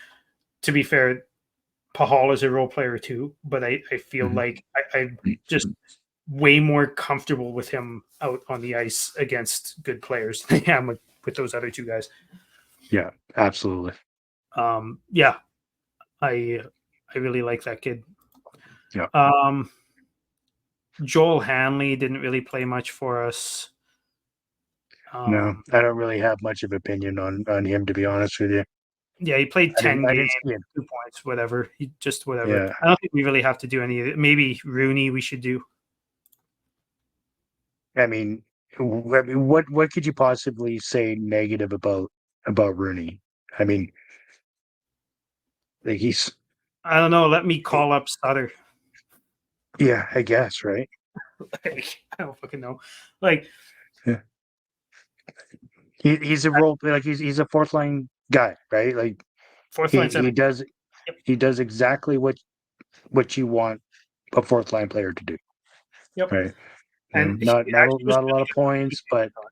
to be fair, Pahal is a role player too, but I feel Mhm. like I'm just way more comfortable with him out on the ice against good players than I am with those other two guys. Yeah, absolutely. Yeah, I really like that kid. Yeah. Joel Hanley didn't really play much for us. No, I don't really have much of opinion on him, to be honest with you. Yeah, he played 10 I games, didn't see him. 2 points, whatever. He just whatever. Yeah. I don't think we really have to do any of it. Maybe Rooney we should do. I mean, what could you possibly say negative about Rooney? I mean, like I don't know. Let me call up Sutter. yeah, I guess, right? Like, I don't fucking know. Like, Yeah. He's a role like he's a fourth line guy, right? Like fourth line center. Yep. he does exactly what you want a fourth line player to do, Yep. right? You know, And he actually was not a lot really of points, but good.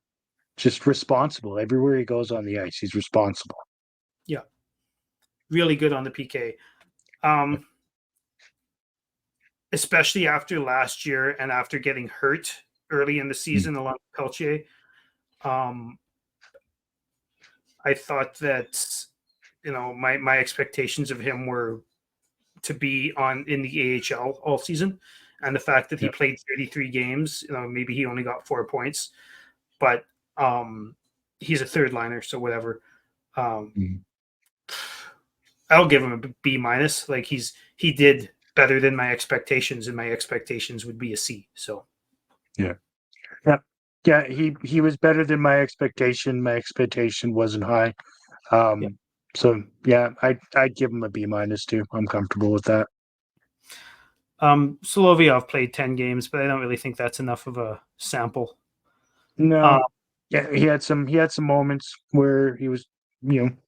just responsible. Everywhere he goes on the ice, he's responsible. Yeah. Really good on the PK. Especially after last year and after getting hurt early in the Mm. season along with Peltier. Um, I thought that my expectations of him were to be on in the AHL all season, and the fact that he Yeah. played 33 games, maybe he only got 4 points, but he's a third liner, so whatever. Mm. I'll give him a B minus. Like he did better than my expectations, and my expectations would be a C. So Yeah. Yeah. Yeah, he was better than my expectation. My expectation wasn't high. yeah. So yeah, I'd give him a B minus too. I'm comfortable with that. Solovyov played 10 games, but I don't really think that's enough of a sample. No, yeah, he had some moments where he was,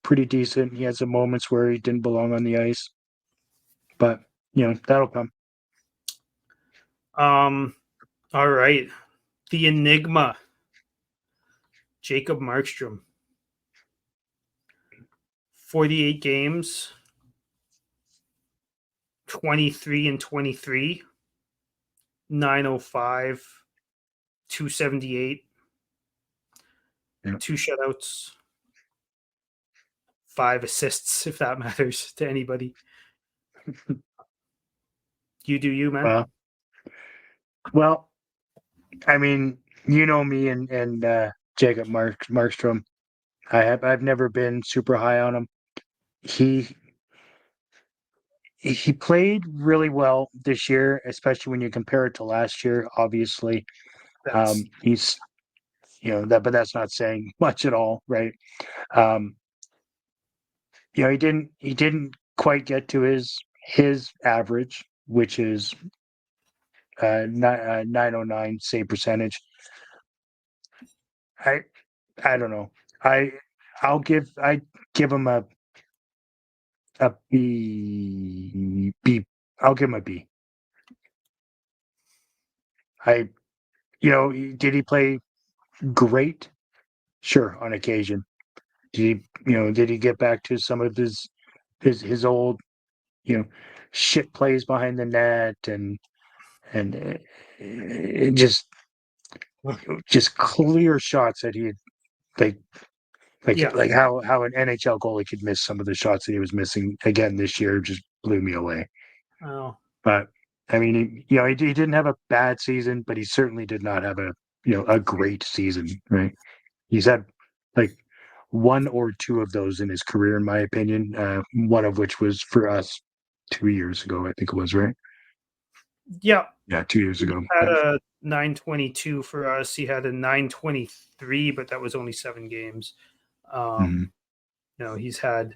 pretty decent. He had some moments where he didn't belong on the ice, but that'll come. All right. The Enigma, Jacob Markstrom. 48 games, 23 and 23, 905, 278, Yeah. 2 shutouts, 5 assists, if that matters to anybody. You do you, man. Well, I mean, you know me and Jacob Markstrom. I've never been super high on him. He he played really well this year, especially when you compare it to last year. Obviously, That's he's but that's not saying much at all, right? Um, he didn't quite get to his average, which is 909 save percentage. I I don't know. I'll give him a B. I'll give him a B. I did he play great? Sure, on occasion. Did he get back to some of his old shit plays behind the net and just clear shots that he like Yeah. like how an NHL goalie could miss some of the shots that he was missing again this year just blew me away. Oh, But I mean, he didn't have a bad season, but he certainly did not have a great season, right? He's had like one or two of those in his career, in my opinion. One of which was for us 2 years ago, I think it was, right? yeah. Yeah, 2 years He ago. had a 922 for us. He had a 923, but that was only 7 games. Mhm. He's had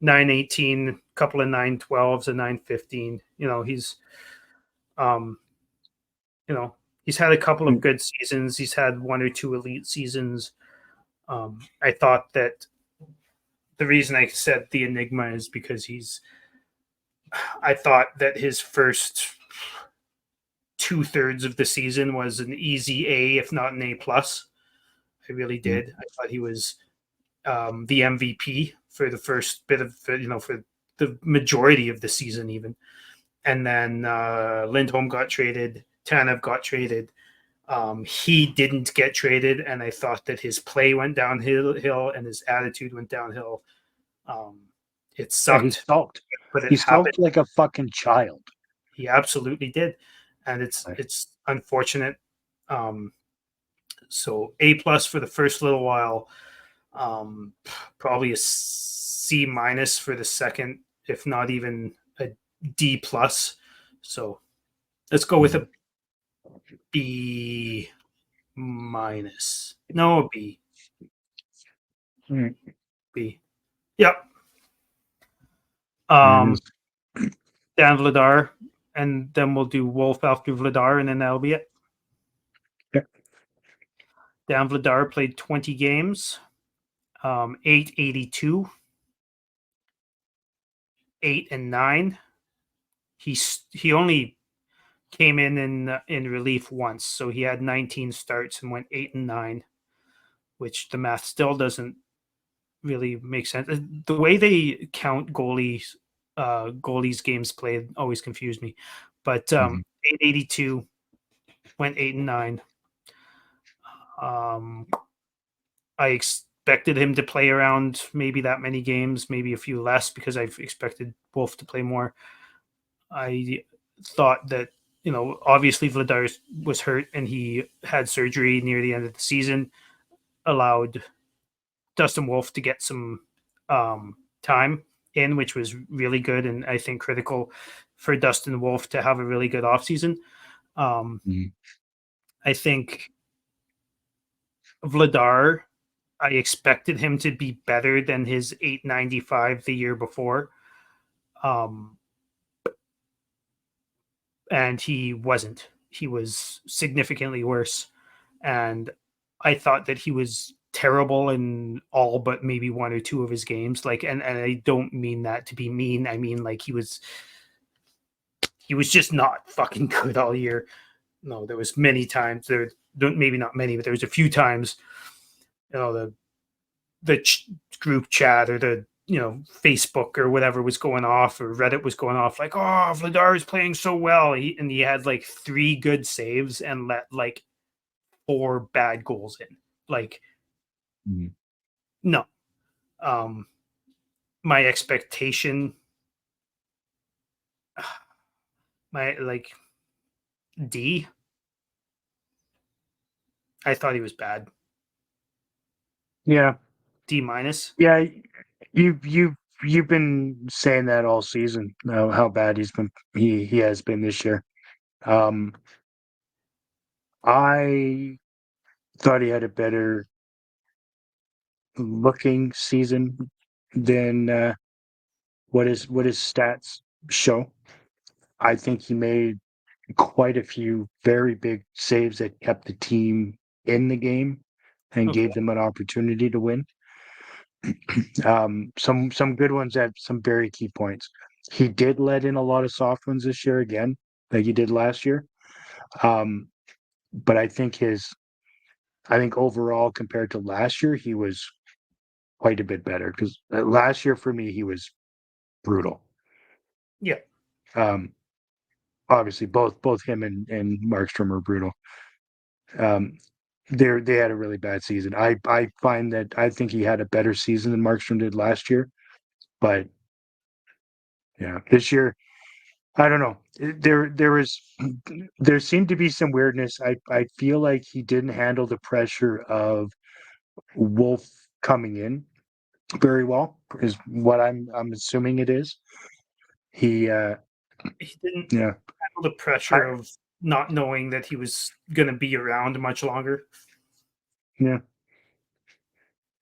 918, a couple of 912s, a 915. Um, he's had a couple of good seasons. He's had one or two elite seasons. I thought that the reason I said the enigma is because I thought that his first 2/3 of the season was an easy A, if not an A plus. I really Mhm. did. I thought he was the MVP for the first bit of for the majority of the season even. And then Lindholm got traded, Tanev got traded. He didn't get traded, and I thought that his play went downhill and his attitude went downhill. Um, it Yeah, he sucked, sulked. but it He happened. sulked like a fucking child. He absolutely did, and it's Right. it's unfortunate. Um, so A plus for the first little while, um, probably a C minus for the second, if not even a D plus. So let's go with Mhm. a B minus. No, a B. Mm, B. Yep. there it is. Dan Vladar, and then we'll do Wolf after Vladar, and then that'll be it. Yeah. Dan Vladar played 20 games, 882, 8 and 9. He only came in relief once, so he had 19 starts and went 8 and 9, which the math still doesn't really make sense. The way they count goalies games played always confused me. But Mhm. 882 went 8 and 9. Um, I expected him to play around maybe that many games, maybe a few less because I've expected Wolf to play more. I thought that obviously Vladar was hurt and he had surgery near the end of the season, allowed Dustin Wolf to get some time in, which was really good and I think critical for Dustin Wolf to have a really good offseason. Um, Mhm. I think Vladar, I expected him to be better than his 895 the year before. Um, and he wasn't. He was significantly worse. And I thought that he was terrible in all but maybe one or two of his games. And I don't mean that to be mean. I mean like he was just not fucking good all year. No, there was many times there, maybe not many, but there was a few times, the group chat or the Facebook or whatever was going off or Reddit was going off like, oh, Vladar is playing so well. He had like 3 good saves and let like 4 bad goals in. Like, Mhm. no. Um, my expectation, my like D. I thought he was bad. Yeah. D minus. Yeah. You've been saying that all season, how bad he has been this year. Um, I thought he had a better looking season than what his stats show. I think he made quite a few very big saves that kept the team in the game. and Okay. gave them an opportunity to win. Some good ones at some very key points. He did let in a lot of soft ones this year again, like he did last year. But I think overall compared to last year, he was quite a bit better because last year for me he was brutal. Yeah. Obviously both him and Markstrom are brutal. Um, they had a really bad season. I find that I think he had a better season than Markstrom did last year, but yeah, this year I don't know. There seemed to be some weirdness. I feel like he didn't handle the pressure of Wolf coming in very well, is what I'm assuming it is. He He didn't yeah. handle the I pressure of not knowing that he was going to be around much longer. yeah.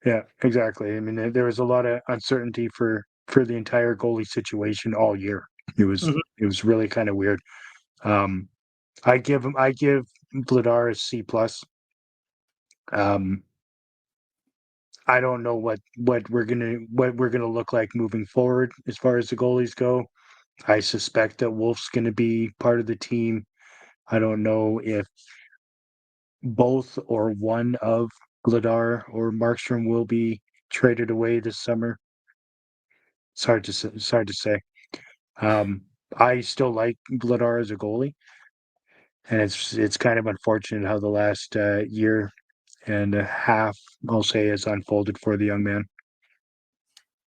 Yeah, exactly. I mean, there was a lot of uncertainty for the entire goalie situation all year. Mhm. It was really kind of weird. Um, I give Vladar a C plus. Um, I don't know what we're gonna look like moving forward as far as the goalies go. I suspect that Wolf's gonna be part of the team. I don't know if both or one of Vladar or Markstrom will be traded away this summer. It's hard to say. Um, I still like Vladar as a goalie, and it's kind of unfortunate how the last year and a half, I'll say, has unfolded for the young man.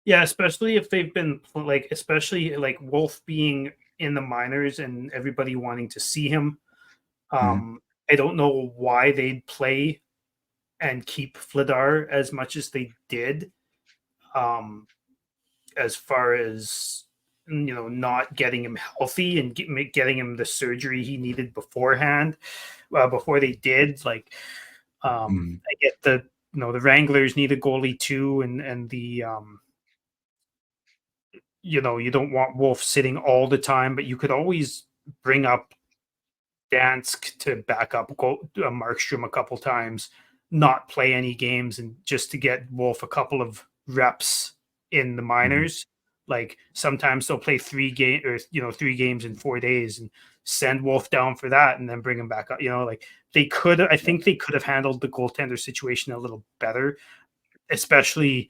Yeah, especially if they've been like, especially like Wolf being in the minors and everybody wanting to see him. Mhm. I don't know why they'd play and keep Vladar as much as they did. Um, as far as not getting him healthy and getting him the surgery he needed beforehand, before they did. Like, Mhm. I get the Wranglers need a goalie too, and the you don't want Wolf sitting all the time, but you could always bring up Dansk to back up Markstrom a couple times, not play any games, and just to get Wolf a couple of reps in the Mhm. minors. Like sometimes they'll play 3 games in 4 days and send Wolf down for that, and then bring him back up. Like they could. I think they could have handled the goaltender situation a little better, especially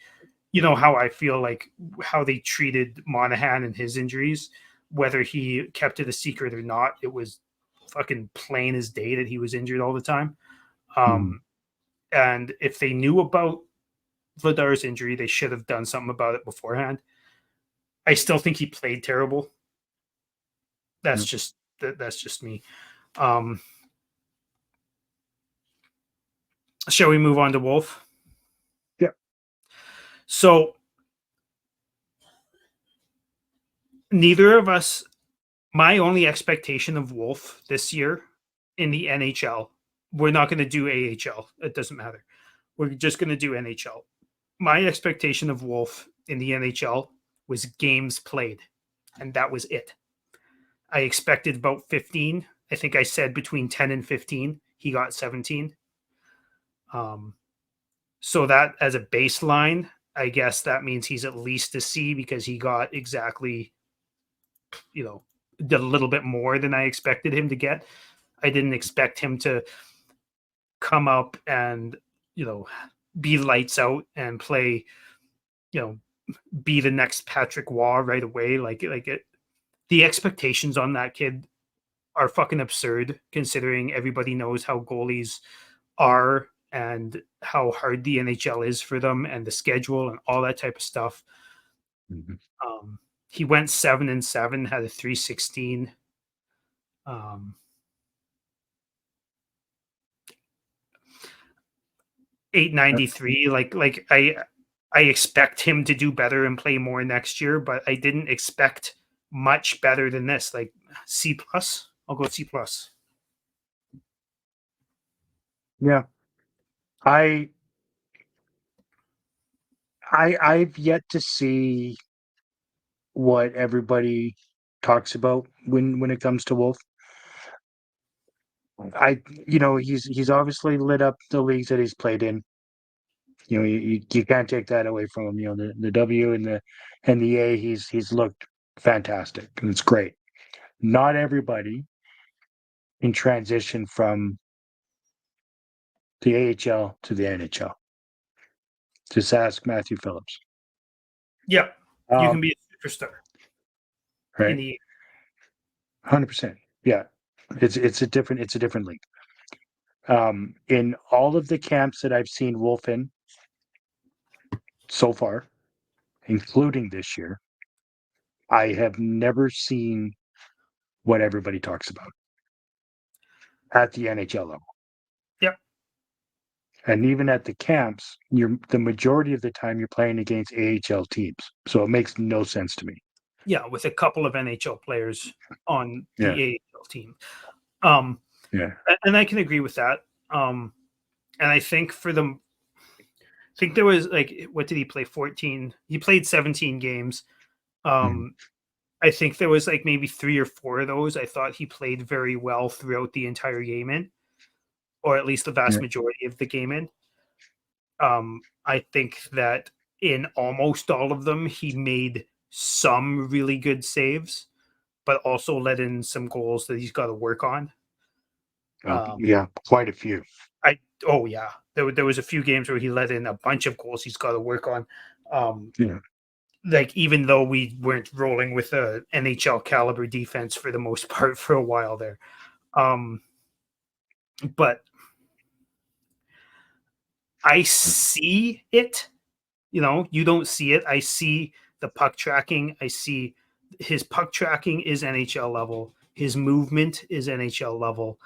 how I feel like how they treated Monahan and his injuries, whether he kept it a secret or not. It was fucking plain as day that he was injured all the time. Mhm. Um, and if they knew about Vladar's injury, they should have done something about it beforehand. I still think he played terrible. Yeah. That's just me. Um, shall we move on to Wolf? Yeah. So neither of us. My only expectation of Wolf this year in the NHL, we're not going to do AHL. It doesn't matter. We're just going to do NHL. My expectation of Wolf in the NHL was games played, and that was it. I expected about 15. I think I said between 10 and 15. He got 17. Um, so that as a baseline, I guess that means he's at least a C because he got exactly, a little bit more than I expected him to get. I didn't expect him to come up and, you know, be lights out and play, you know, be the next Patrick Waugh right away. The expectations on that kid are fucking absurd considering everybody knows how goalies are and how hard the NHL is for them and the schedule and all that type of stuff. Mhm. Um, he went 7-7, had a 316. 893. I expect him to do better and play more next year, but I didn't expect much better than this. Like C plus. I'll go C plus. Yeah. I I've yet to see what everybody talks about when it comes to Wolf. I he's obviously lit up the leagues that he's played in. you can't take that away from him. The W and the A, he's looked fantastic, and it's great. Not everybody in transition from the AHL to the NHL. Just ask Matthew Phillips. Yeah, you can be a superstar in Right, the 100%. Yeah, it's a different league. In all of the camps that I've seen Wolf in so far, including this year, I have never seen what everybody talks about at the NHL level. Yep. And even at the camps, the majority of the time you're playing against AHL teams. So it makes no sense to me. Yeah, with a couple of NHL players on Yeah. the AHL team. Yeah. And I can agree with that. And I think for them, I think there was like, what did he play? 14. He played 17 games. I think there was like maybe 3 or 4 of those. I thought he played very well throughout the entire game in, or at least the vast majority of the game in. I think that in almost all of them, he made some really good saves, but also let in some goals that he's got to work on. Yeah, quite a few. Yeah, there was a few games where he let in a bunch of goals he's got to work on. Yeah. Like, even though we weren't rolling with a NHL caliber defense for the most part for a while there, but I see it. You don't see it. I see the puck tracking. I see his puck tracking is NHL level. His movement is NHL level.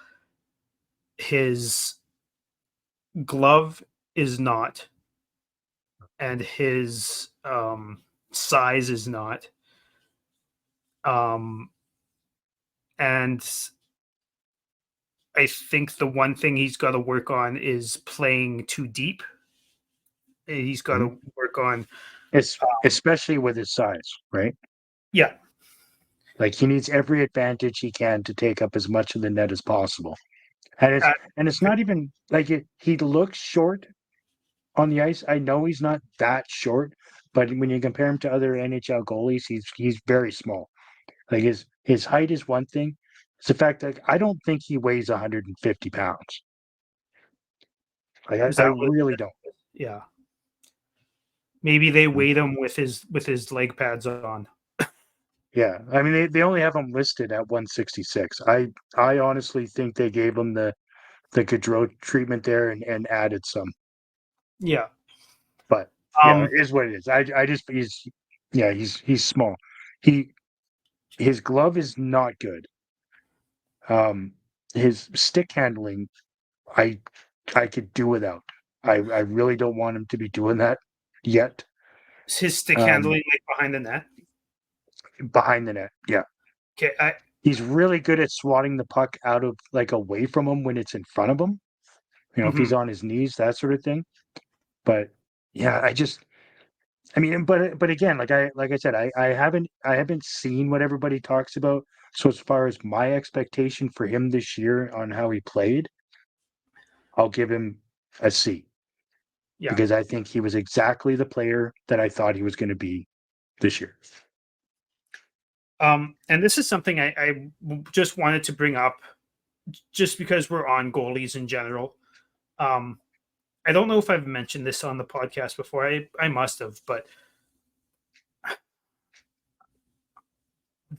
His glove is not, and his size is not. And I think the one thing he's got to work on is playing too deep. He's got to work on, especially with his size, right? yeah. Like he needs every advantage he can to take up as much of the net as possible. And it's not even like he looks short on the ice. I know he's not that short, but when you compare him to other NHL goalies, he's very small. Like his height is one thing. It's the fact that I don't think he weighs 150 pounds. Like I really don't. Yeah. Maybe they weighed him with his leg pads on. Yeah, I mean they only have him listed at 166. I honestly think they gave him the Gaudreau treatment there and added some. Yeah. But yeah, it is what it is. I just he's small. His glove is not good. His stick handling, I could do without. I really don't want him to be doing that yet. Is his stick handling like behind the net? Behind the net, yeah. Okay, he's really good at swatting the puck out of like away from him when it's in front of him. If he's on his knees, that sort of thing. But yeah, I mean, but again, like I said, I haven't seen what everybody talks about. So as far as my expectation for him this year on how he played, I'll give him a C. Yeah. Because I think he was exactly the player that I thought he was going to be this year. And this is something I just wanted to bring up, just because we're on goalies in general. I don't know if I've mentioned this on the podcast before. I must have, but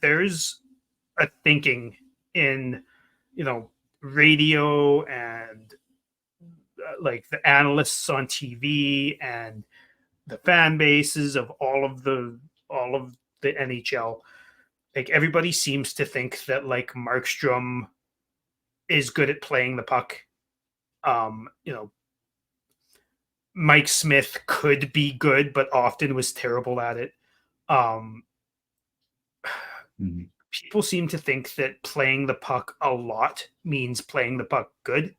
there's a thinking in, radio and like the analysts on TV and the fan bases of all of the NHL. Like, everybody seems to think that like Markstrom is good at playing the puck. Mike Smith could be good, but often was terrible at it. People seem to think that playing the puck a lot means playing the puck good,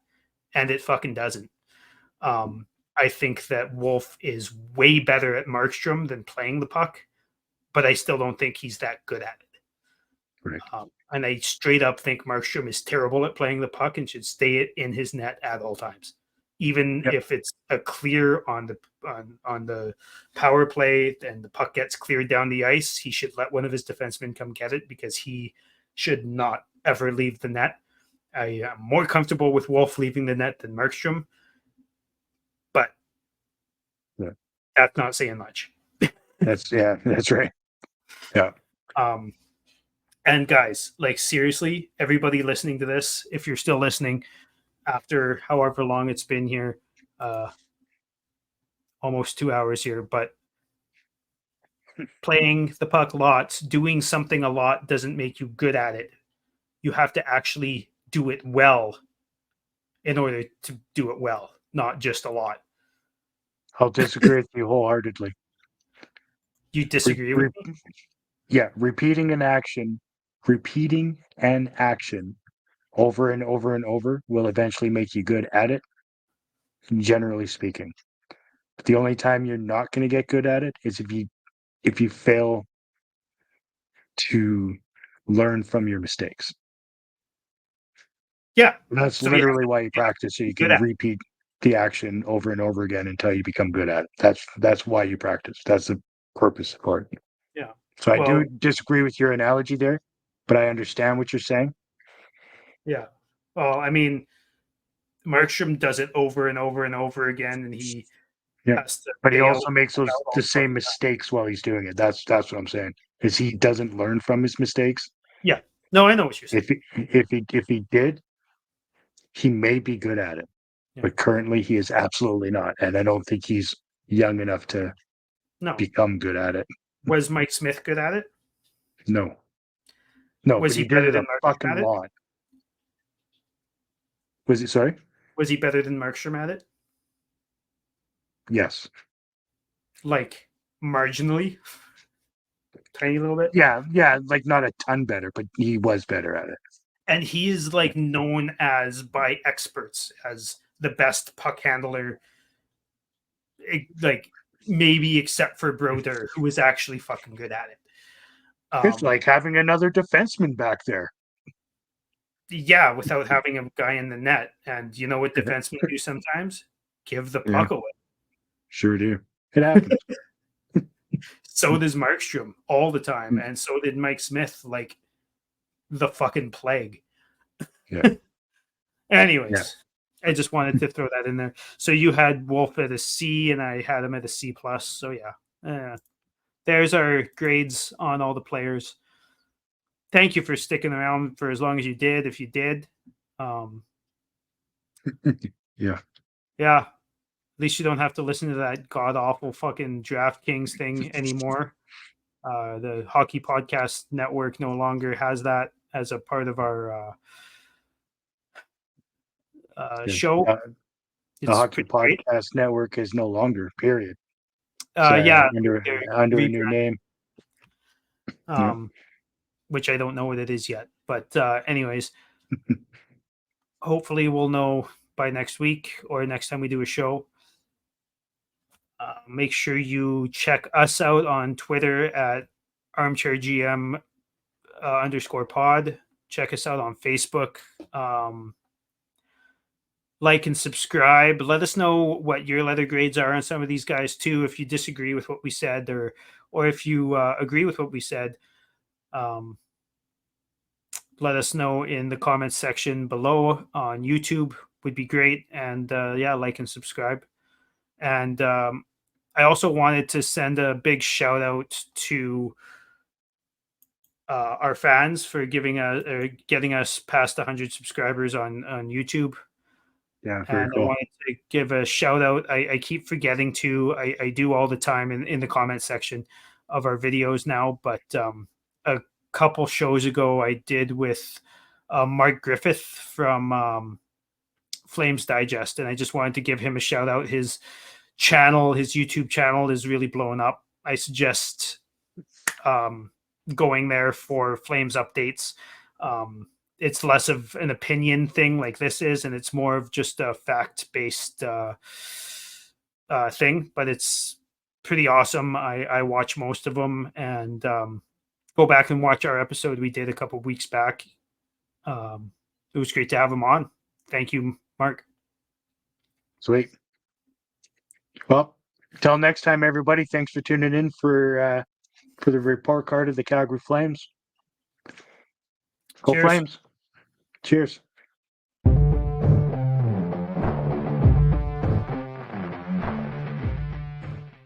and it fucking doesn't. I think that Wolf is way better at Markstrom than playing the puck, but I still don't think he's that good at it. Right. And I straight up think Markstrom is terrible at playing the puck and should stay in his net at all times. even Yep. if it's a clear on the power play and the puck gets cleared down the ice, he should let one of his defensemen come get it, because he should not ever leave the net. I am more comfortable with Wolf leaving the net than Markstrom, but that's not saying much. That's right. Yeah. And guys, like, seriously, everybody listening to this, if you're still listening after however long it's been here, almost 2 hours here, but playing the puck lots, doing something a lot doesn't make you good at it. You have to actually do it well in order to do it well, not just a lot. I'll disagree with you wholeheartedly. You disagree with me? Yeah, repeating an action over and over and over will eventually make you good at it, generally speaking. But the only time you're not going to get good at it is if you fail to learn from your mistakes. Yeah. That's So literally why you practice, so you good can at it. repeat the action over and over again until you become good at it. That's why you practice. That's the purpose of it. Yeah. So I Well, do disagree with your analogy there, but I understand what you're saying. yeah. Well, I mean, Markstrom does it over and over and over again, and he Yeah, has to but he bail also makes out those all the the same fucking time. mistakes while he's doing it. That's what I'm saying. Is he doesn't learn from his mistakes. Yeah. No, I know what you're saying. If he did, he may be good at it. Yeah. But currently he is absolutely not. And I don't think he's young enough to No. become good at it. Was Mike Smith good at it? No. No, Was but he he did better it a than Markstrom fucking at it? lot. Was he sorry? Was he better than Markstrom at it? Yes. Like, marginally? Tiny little bit? Yeah, like not a ton better, but he was better at it. And he is, like, known as by experts as the best puck handler, like, maybe except for Broder, who is actually fucking good at it. It's like having another defenseman back there. Yeah, without having a guy in the net. And you know what defensemen do sometimes? Give the puck away. Sure do. It happens. So does Markstrom all the time, and so did Mike Smith, like the fucking plague. Yeah. Anyways, I just wanted to throw that in there. So you had Wolf at a C, and I had him at a C plus. So yeah, there's our grades on all the players. Thank you for sticking around for as long as you did. If you did, Yeah. At least you don't have to listen to that god awful fucking DraftKings thing anymore. The Hockey Podcast Network no longer has that as a part of our show. The Hockey Podcast Network is no longer, period. Under a new name. Which I don't know what it is yet. But anyways, hopefully we'll know by next week or next time we do a show. Make sure you check us out on Twitter at ArmChairGM _pod. Check us out on Facebook. Like and subscribe. Let us know what your letter grades are on some of these guys too. If you disagree with what we said, or if you agree with what we said, let us know in the comments section below on YouTube. Would be great. And like and subscribe. And I also wanted to send a big shout out to our fans for getting us past 100 subscribers on YouTube. Yeah, very cool. I wanted to give a shout out. I keep forgetting to. I do all the time in the comment section of our videos now, but a couple shows ago I did with Mark Griffith from Flames Digest, and I just wanted to give him a shout out. His YouTube channel is really blowing up. I suggest going there for Flames updates. It's less of an opinion thing like this is, and it's more of just a fact-based thing, but it's pretty awesome. I watch most of them, and go back and watch our episode we did a couple weeks back. It was great to have him on. Thank you, Mark. Sweet. Well, till next time, everybody. Thanks for tuning in for the report card of the Calgary Flames. Go Cheers. Flames. Cheers.